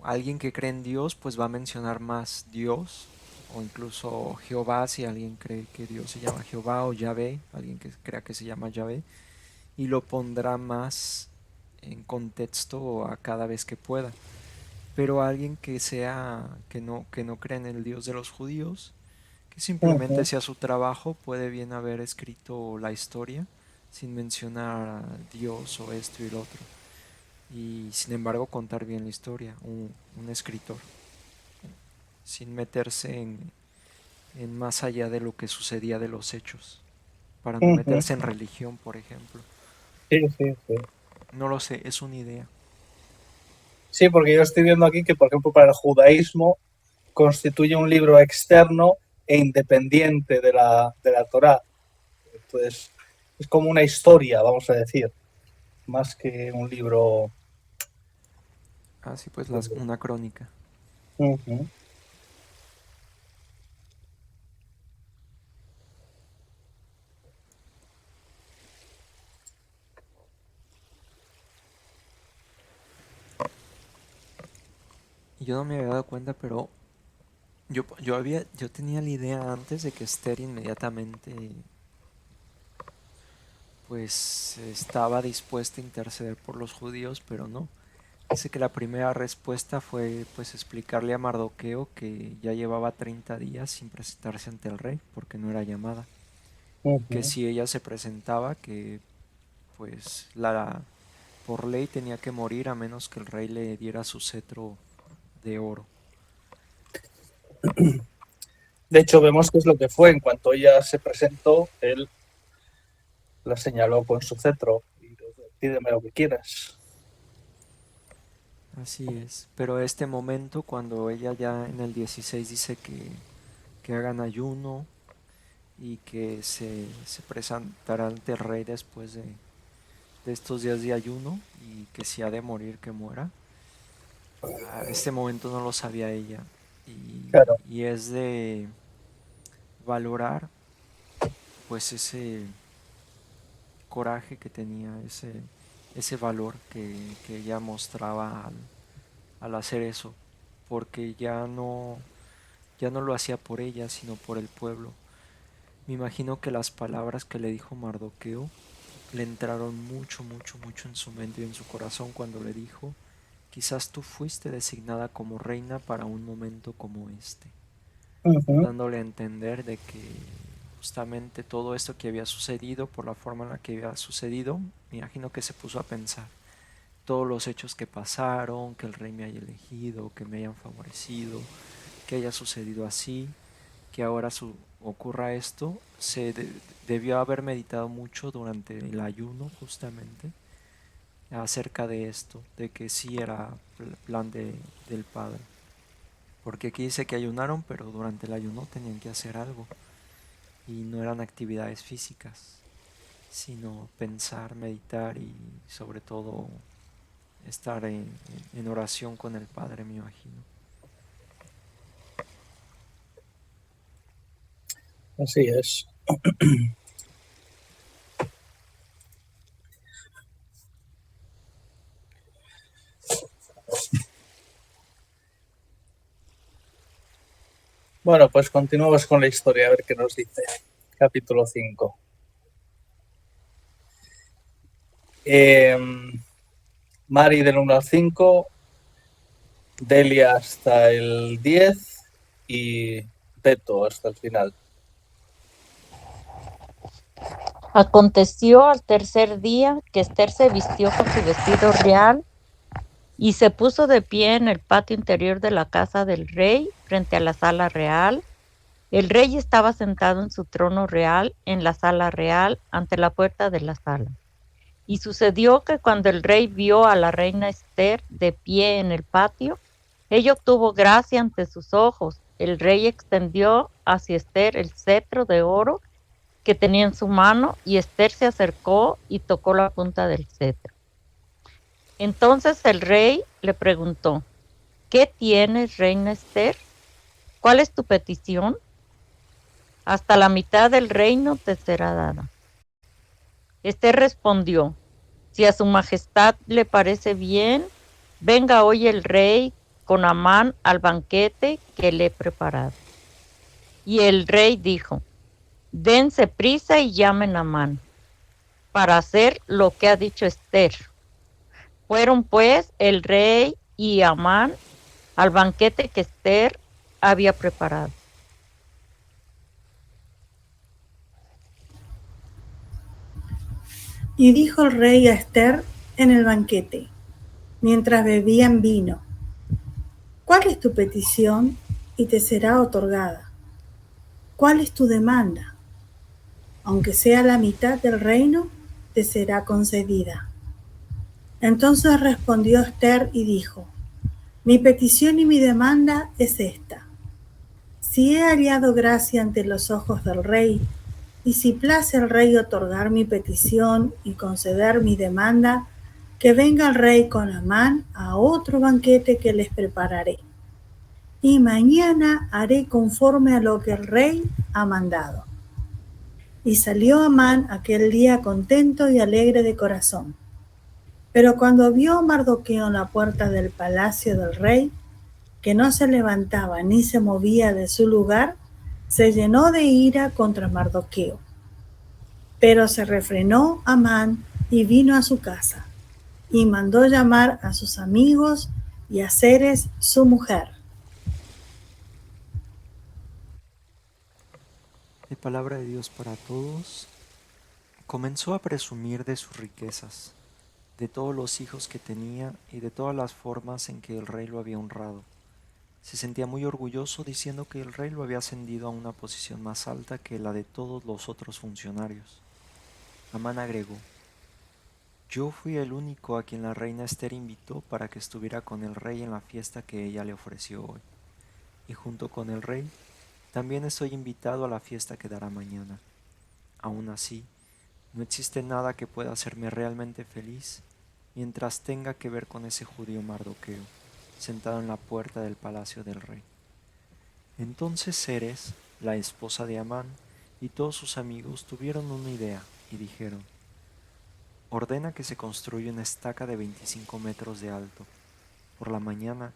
alguien que cree en Dios pues va a mencionar más Dios o incluso Jehová si alguien cree que Dios se llama Jehová o Yahvé, alguien que crea que se llama Yahvé y lo pondrá más en contexto a cada vez que pueda. Pero alguien que no cree en el Dios de los judíos, que simplemente Ujú. sea su trabajo, puede bien haber escrito la historia sin mencionar a Dios o esto y lo otro y sin embargo contar bien la historia, un escritor, sin meterse en más allá de lo que sucedía de los hechos, para no Ujú. meterse en religión, por ejemplo. Sí, sí, sí. No lo sé, es una idea. Sí, porque yo estoy viendo aquí que, por ejemplo, para el judaísmo constituye un libro externo e independiente de la Torá. Entonces, es como una historia, vamos a decir, más que un libro. Así pues, una crónica. Ujú. Yo no me había dado cuenta, pero yo tenía la idea antes de que Esther inmediatamente pues estaba dispuesta a interceder por los judíos, pero no. Dice que la primera respuesta fue pues explicarle a Mardoqueo que ya llevaba 30 días sin presentarse ante el rey porque no era llamada. Que Ujú. si ella se presentaba, que pues por ley tenía que morir a menos que el rey le diera su cetro de oro. De hecho, vemos qué es lo que fue. En cuanto ella se presentó, él la señaló con su cetro y pídeme lo que quieras. Así es. Pero este momento, cuando ella ya en el 16 dice que hagan ayuno y que se presentará ante el rey después de estos días de ayuno y que si ha de morir, que muera. Este momento no lo sabía ella Claro. y es de valorar pues ese coraje que tenía, ese valor que ella mostraba al hacer eso, porque ya no lo hacía por ella, sino por el pueblo. Me imagino que las palabras que le dijo Mardoqueo le entraron mucho, mucho, mucho en su mente y en su corazón cuando le dijo, quizás tú fuiste designada como reina para un momento como este, Ujú. dándole a entender de que justamente todo esto que había sucedido, por la forma en la que había sucedido, me imagino que se puso a pensar todos los hechos que pasaron, que el rey me haya elegido, que me hayan favorecido, que haya sucedido así, que ahora ocurra esto, debió haber meditado mucho durante el ayuno justamente acerca de esto, de que sí era plan del Padre. Porque aquí dice que ayunaron, pero durante el ayuno tenían que hacer algo. Y no eran actividades físicas, sino pensar, meditar y y sobre todo estar en oración con el Padre, me imagino. Así es. Bueno, pues continuamos con la historia, a ver qué nos dice. Capítulo 5. Mari del 1 al 5, Delia hasta el 10 y Peto hasta el final. Aconteció al tercer día que Esther se vistió con su vestido real y se puso de pie en el patio interior de la casa del rey frente a la sala real. El rey estaba sentado en su trono real en la sala real ante la puerta de la sala. Y sucedió que cuando el rey vio a la reina Esther de pie en el patio, ella obtuvo gracia ante sus ojos. El rey extendió hacia Esther el cetro de oro que tenía en su mano y Esther se acercó y tocó la punta del cetro. Entonces el rey le preguntó, ¿qué tienes, reina Esther? ¿Cuál es tu petición? Hasta la mitad del reino te será dada. Esther respondió, si a su majestad le parece bien, venga hoy el rey con Amán al banquete que le he preparado. Y el rey dijo, dense prisa y llamen a Amán para hacer lo que ha dicho Esther. Fueron pues el rey y Amán al banquete que Esther había preparado. Y dijo el rey a Esther en el banquete, mientras bebían vino, ¿cuál es tu petición? Y te será otorgada. ¿Cuál es tu demanda? Aunque sea la mitad del reino, te será concedida. Entonces respondió Esther y dijo, mi petición y mi demanda es esta. Si he hallado gracia ante los ojos del rey, y si place al rey otorgar mi petición y conceder mi demanda, que venga el rey con Amán a otro banquete que les prepararé. Y mañana haré conforme a lo que el rey ha mandado. Y salió Amán aquel día contento y alegre de corazón. Pero cuando vio a Mardoqueo en la puerta del palacio del rey, que no se levantaba ni se movía de su lugar, se llenó de ira contra Mardoqueo. Pero se refrenó Amán y vino a su casa, y mandó llamar a sus amigos y a Zeres su mujer. De palabra de Dios para todos. Comenzó a presumir de sus riquezas, de todos los hijos que tenía y de todas las formas en que el rey lo había honrado. Se sentía muy orgulloso diciendo que el rey lo había ascendido a una posición más alta que la de todos los otros funcionarios. Amán agregó, yo fui el único a quien la reina Esther invitó para que estuviera con el rey en la fiesta que ella le ofreció hoy. Y junto con el rey, también estoy invitado a la fiesta que dará mañana. Aún así, no existe nada que pueda hacerme realmente feliz mientras tenga que ver con ese judío Mardoqueo, sentado en la puerta del palacio del rey. Entonces Zeres, la esposa de Amán, y todos sus amigos tuvieron una idea y dijeron, ordena que se construya una estaca de 25 metros de alto. Por la mañana,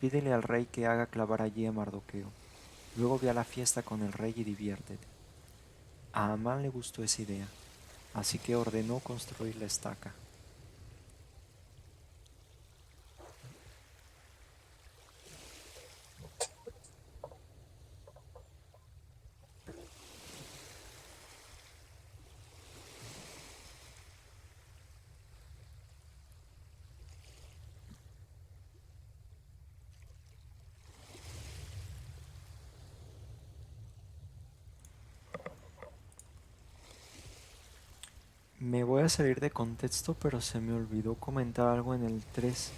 pídele al rey que haga clavar allí a Mardoqueo. Luego ve a la fiesta con el rey y diviértete. A Amán le gustó esa idea, así que ordenó construir la estaca. Me voy a salir de contexto, pero se me olvidó comentar algo en el 3.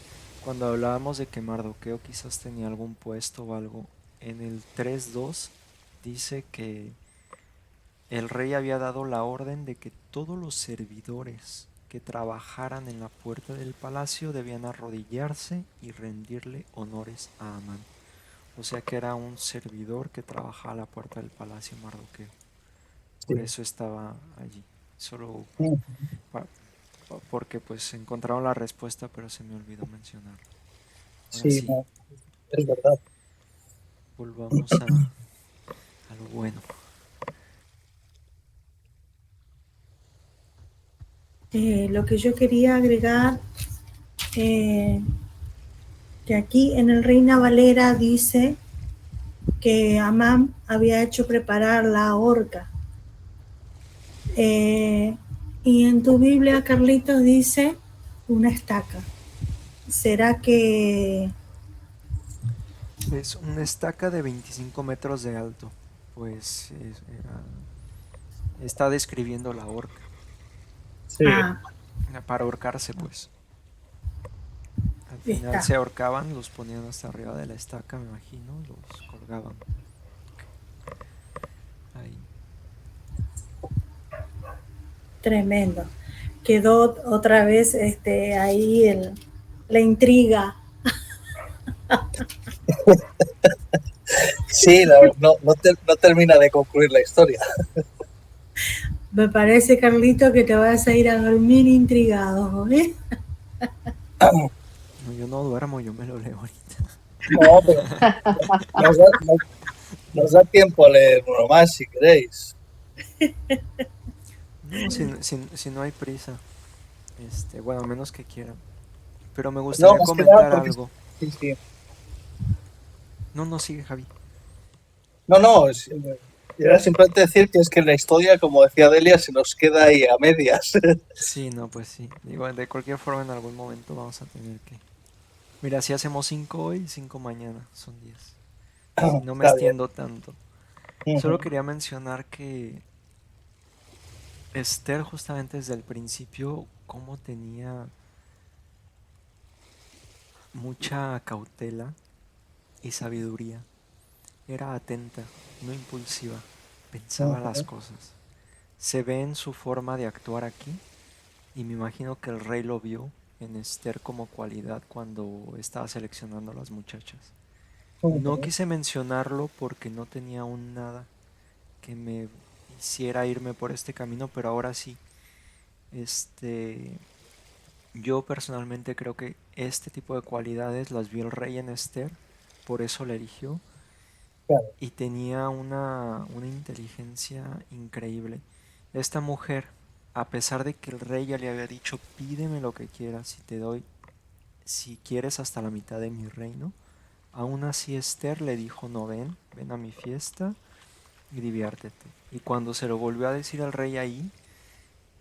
Cuando hablábamos de que Mardoqueo quizás tenía algún puesto o algo, en el 3.2 dice que el rey había dado la orden de que todos los servidores que trabajaran en la puerta del palacio debían arrodillarse y rendirle honores a Amán. O sea que era un servidor que trabajaba a la puerta del palacio Mardoqueo. Por Sí. eso estaba allí. Solo Ujú. porque pues encontraron la respuesta, pero se me olvidó mencionar. Ahora Sí, sí, no, es verdad. volvamos a lo bueno. Lo que yo quería agregar, que aquí en el Reina Valera dice que Amán había hecho preparar la horca. Y en tu Biblia, Carlitos, dice una estaca. ¿Será que Es una estaca de 25 metros de alto. Pues está describiendo la horca. Sí, Para ahorcarse, pues. Al final está? se ahorcaban, los ponían hasta arriba de la estaca, me imagino, los colgaban. Ahí. Tremendo. Quedó otra vez ahí la intriga. sí, no termina de concluir la historia. Me parece, Carlito, que te vas a ir a dormir intrigado, ¿eh? No, yo no duermo, yo me lo leo ahorita. No, pero nos da tiempo a leer uno más si queréis. No, si no hay prisa. Bueno, a menos que quieran. Pero me No, gustaría más que nada comentar porque... algo. Sí, sí. No, sigue Javi. No, era simplemente decir que es que la historia, como decía Delia, se nos queda ahí a medias. Sí, no, pues sí. Digo, de cualquier forma en algún momento vamos a tener que... Mira, si hacemos 5 hoy, 5 mañana, son 10. Si no me Está bien. extiendo tanto. Solo quería mencionar que Esther justamente desde el principio como tenía mucha cautela y sabiduría. Era atenta, no impulsiva, pensaba las cosas. Se ve en su forma de actuar aquí y me imagino que el rey lo vio en Esther como cualidad cuando estaba seleccionando a las muchachas. No quise mencionarlo porque no tenía aún nada que me hiciera irme por este camino, pero ahora sí. Yo personalmente creo que este tipo de cualidades las vio el rey en Esther, por eso la eligió, Claro. y tenía una inteligencia increíble. Esta mujer, a pesar de que el rey ya le había dicho, pídeme lo que quieras y te doy, si quieres hasta la mitad de mi reino, aún así Esther le dijo, no, ven a mi fiesta y diviértete. Y cuando se lo volvió a decir al rey ahí,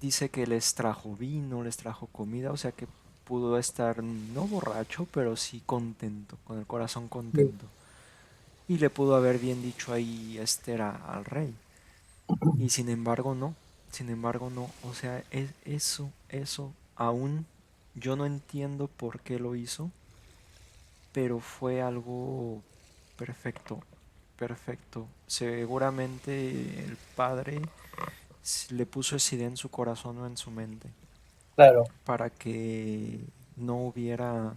dice que les trajo vino, les trajo comida, o sea que pudo estar no borracho, pero sí contento, con el corazón contento. Y le pudo haber bien dicho ahí Esther al rey. Y sin embargo no, o sea, eso, aún yo no entiendo por qué lo hizo, pero fue algo perfecto, perfecto. Seguramente el padre le puso esa idea en su corazón o en su mente Claro. para que no hubiera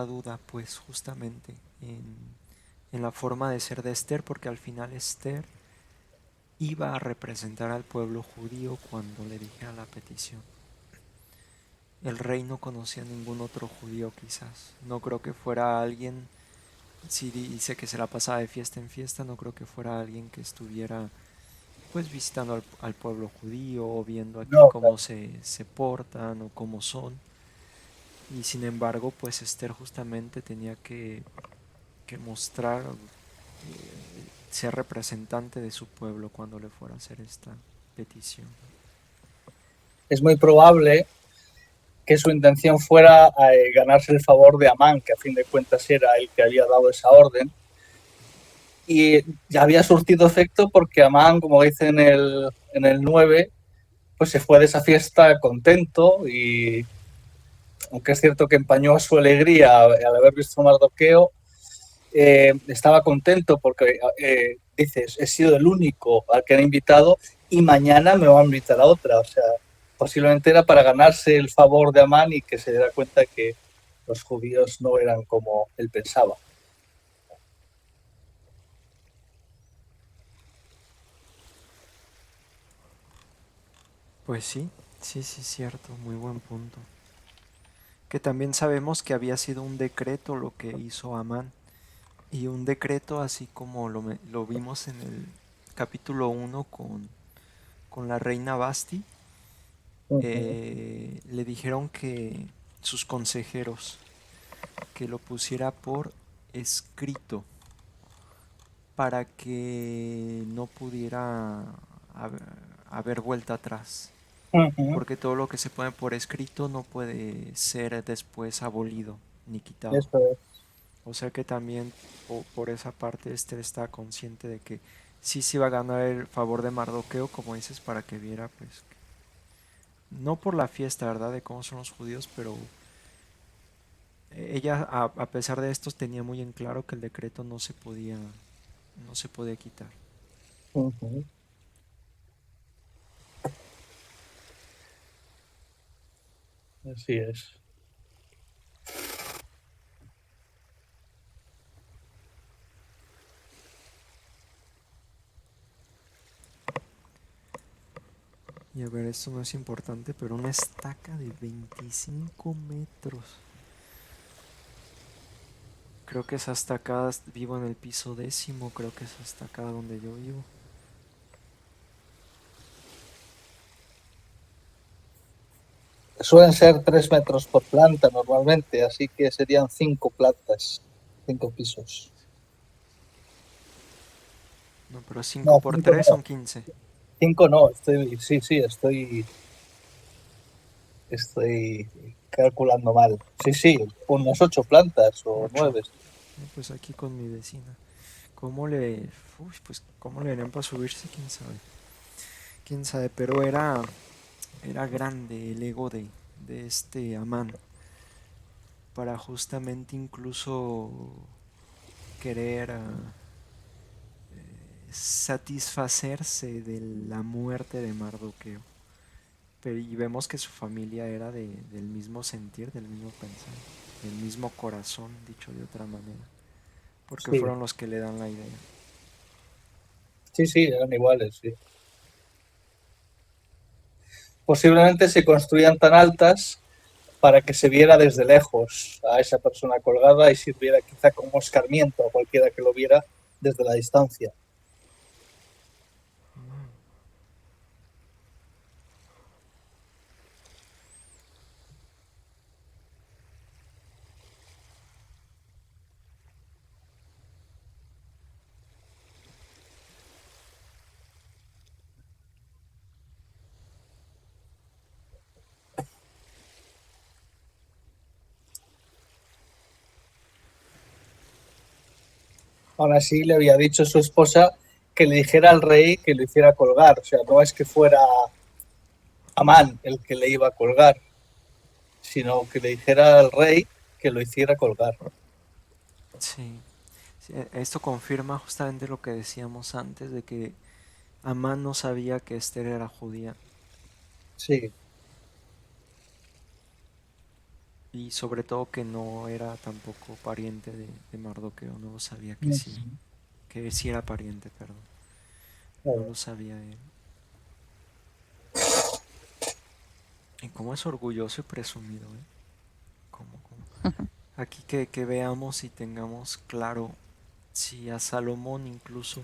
duda, pues justamente en la forma de ser de Esther, porque al final Esther iba a representar al pueblo judío cuando le dijera la petición. El rey no conocía a ningún otro judío quizás. No creo que fuera alguien, si dice que se la pasaba de fiesta en fiesta, no creo que fuera alguien que estuviera pues visitando al pueblo judío o viendo aquí No, cómo claro. se portan o cómo son. Y sin embargo, pues Esther justamente tenía que mostrar ser representante de su pueblo cuando le fuera a hacer esta petición. Es muy probable que su intención fuera ganarse el favor de Amán, que a fin de cuentas era el que había dado esa orden. Y ya había surtido efecto porque Amán, como dice en el 9, pues se fue de esa fiesta contento y, aunque es cierto que empañó su alegría al haber visto a Mardoqueo, estaba contento porque, dices, he sido el único al que han invitado y mañana me va a invitar a otra. O sea, posiblemente era para ganarse el favor de Amán y que se diera cuenta que los judíos no eran como él pensaba. Pues sí, sí, cierto, muy buen punto. Que también sabemos que había sido un decreto lo que hizo Amán. Y un decreto así como lo vimos en el capítulo 1 con la reina Basti. Le dijeron que sus consejeros que lo pusiera por escrito para que no pudiera haber vuelta atrás. Porque todo lo que se pone por escrito no puede ser después abolido ni quitado. Eso es. O sea que también por esa parte está consciente de que sí se iba a ganar el favor de Mardoqueo, como dices, para que viera, pues, no por la fiesta, ¿verdad? De cómo son los judíos, pero ella, a pesar de esto, tenía muy en claro que el decreto no se podía quitar. Así es. Y a ver, esto no es importante, pero una estaca de 25 metros. Creo que es hasta acá, vivo en el piso 10º, creo que es hasta acá donde yo vivo. Suelen ser 3 metros por planta normalmente, así que serían 5 plantas, 5 pisos. No, pero 5 No, por 5 3 no. son 15. 5 no, estoy calculando mal. Sí, unas 8 plantas o 8. 9. Pues aquí con mi vecina. ¿Cómo le harían para subirse? ¿Quién sabe? ¿Quién sabe? Pero era grande el ego de este Amán. Para justamente incluso querer satisfacerse de la muerte de Mardoqueo. Y vemos que su familia era del mismo sentir, del mismo pensar, del mismo corazón, dicho de otra manera. Porque Sí, fueron los que le dan la idea. sí, eran iguales, sí. Posiblemente se construían tan altas para que se viera desde lejos a esa persona colgada y sirviera quizá como escarmiento a cualquiera que lo viera desde la distancia. Aún así, le había dicho a su esposa que le dijera al rey que lo hiciera colgar. O sea, no es que fuera Amán el que le iba a colgar, sino que le dijera al rey que lo hiciera colgar. Sí. Sí, esto confirma justamente lo que decíamos antes de que Amán no sabía que Esther era judía. Sí. Y sobre todo que no era tampoco pariente de Mardoqueo. No lo sabía que sí era pariente, perdón. No lo sabía él. Y cómo es orgulloso y presumido, ¿eh? Cómo. Aquí que veamos y tengamos claro si a Salomón incluso,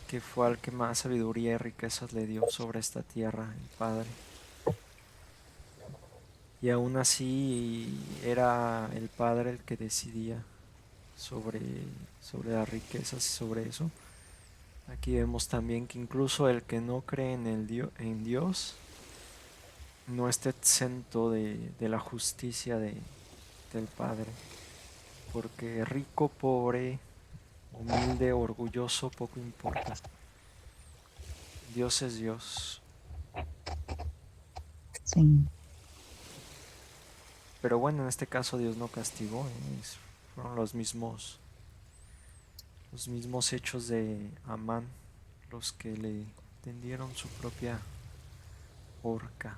que fue al que más sabiduría y riquezas le dio sobre esta tierra, el Padre. Y aún así era el Padre el que decidía sobre, sobre las riquezas y sobre eso. Aquí vemos también que incluso el que no cree en Dios no está exento de la justicia del Padre. Porque rico, pobre, humilde, orgulloso, poco importa. Dios es Dios. Sí. Pero bueno, en este caso Dios no castigó, ¿eh? Fueron los mismos hechos de Amán los que le tendieron su propia horca.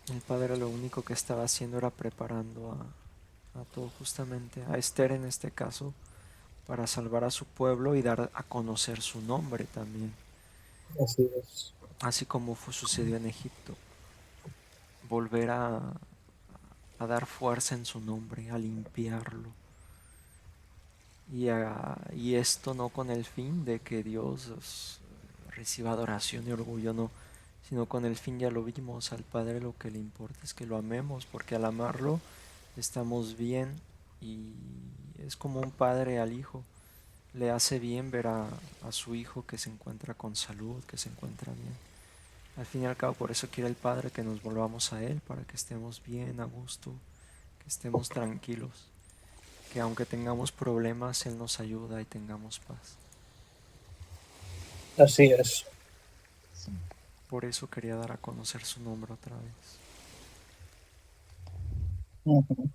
El padre lo único que estaba haciendo era preparando a todo, justamente a Esther en este caso, para salvar a su pueblo y dar a conocer su nombre también, Así es. así como sucedió en Egipto. Volver a dar fuerza en su nombre, a limpiarlo. Y esto no con el fin de que Dios reciba adoración y orgullo, no, sino con el fin, ya lo vimos, al Padre lo que le importa es que lo amemos, porque al amarlo estamos bien, y es como un padre al hijo. Le hace bien ver a su hijo que se encuentra con salud, que se encuentra bien. Al fin y al cabo, por eso quiere el Padre que nos volvamos a Él, para que estemos bien, a gusto, que estemos tranquilos, que aunque tengamos problemas, Él nos ayuda y tengamos paz. Así es. Sí. Por eso quería dar a conocer su nombre otra vez. Ujú.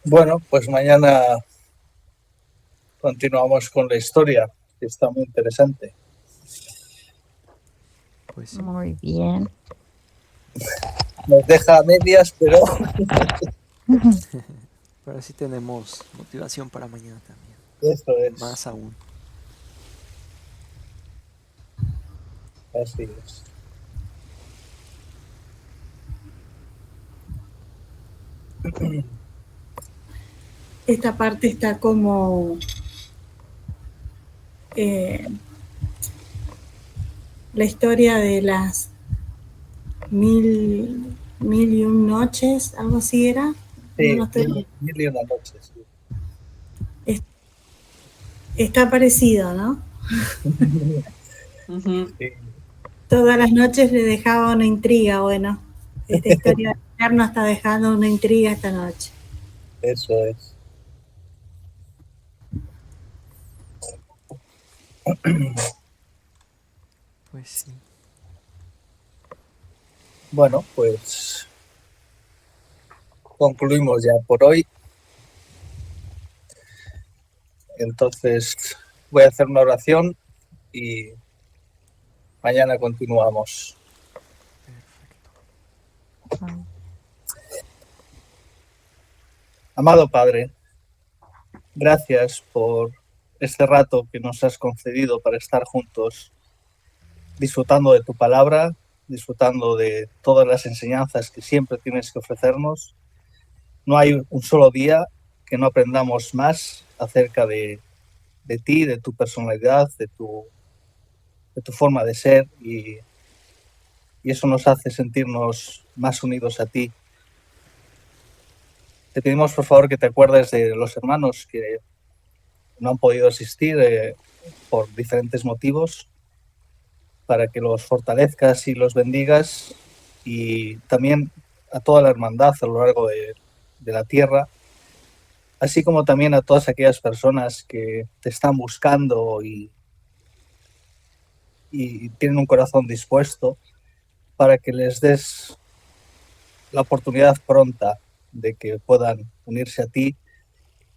Bueno, pues mañana continuamos con la historia, que está muy interesante. Pues sí, Muy bien. Nos deja a medias, pero pero así tenemos motivación para mañana también, eso es. más aún. Así es. Esta parte está como la historia de las mil y un noches, algo así era. Sí, No estoy- mil y una noches. Sí. Está parecido, ¿no? Ujú. Sí, Todas las noches le dejaba una intriga. Bueno, esta historia de Eterno está dejando una intriga esta noche. eso es. Pues sí. Bueno, pues concluimos ya por hoy. Entonces voy a hacer una oración y mañana continuamos. Perfecto. Amado Padre, gracias por este rato que nos has concedido para estar juntos, disfrutando de tu palabra, disfrutando de todas las enseñanzas que siempre tienes que ofrecernos. No hay un solo día que no aprendamos más acerca de ti, de tu personalidad, de tu forma de ser, y eso nos hace sentirnos más unidos a ti. Te pedimos, por favor, que te acuerdes de los hermanos que no han podido asistir por diferentes motivos, para que los fortalezcas y los bendigas, y también a toda la hermandad a lo largo de la tierra, así como también a todas aquellas personas que te están buscando y tienen un corazón dispuesto, para que les des la oportunidad pronta de que puedan unirse a ti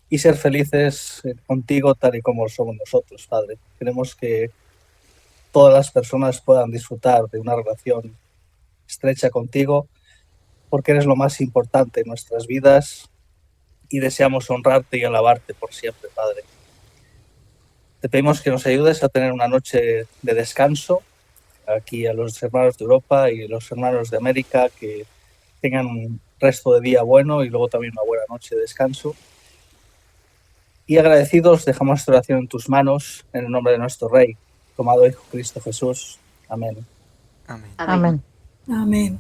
y ser felices contigo tal y como somos nosotros, Padre. Queremos que todas las personas puedan disfrutar de una relación estrecha contigo, porque eres lo más importante en nuestras vidas y deseamos honrarte y alabarte por siempre, Padre. Te pedimos que nos ayudes a tener una noche de descanso aquí a los hermanos de Europa y los hermanos de América, que tengan un resto de día bueno y luego también una buena noche de descanso. Y agradecidos dejamos esta oración en tus manos, en el nombre de nuestro Rey, tu amado Hijo Cristo Jesús. Amén. Amén. Amén. Amén. Amén.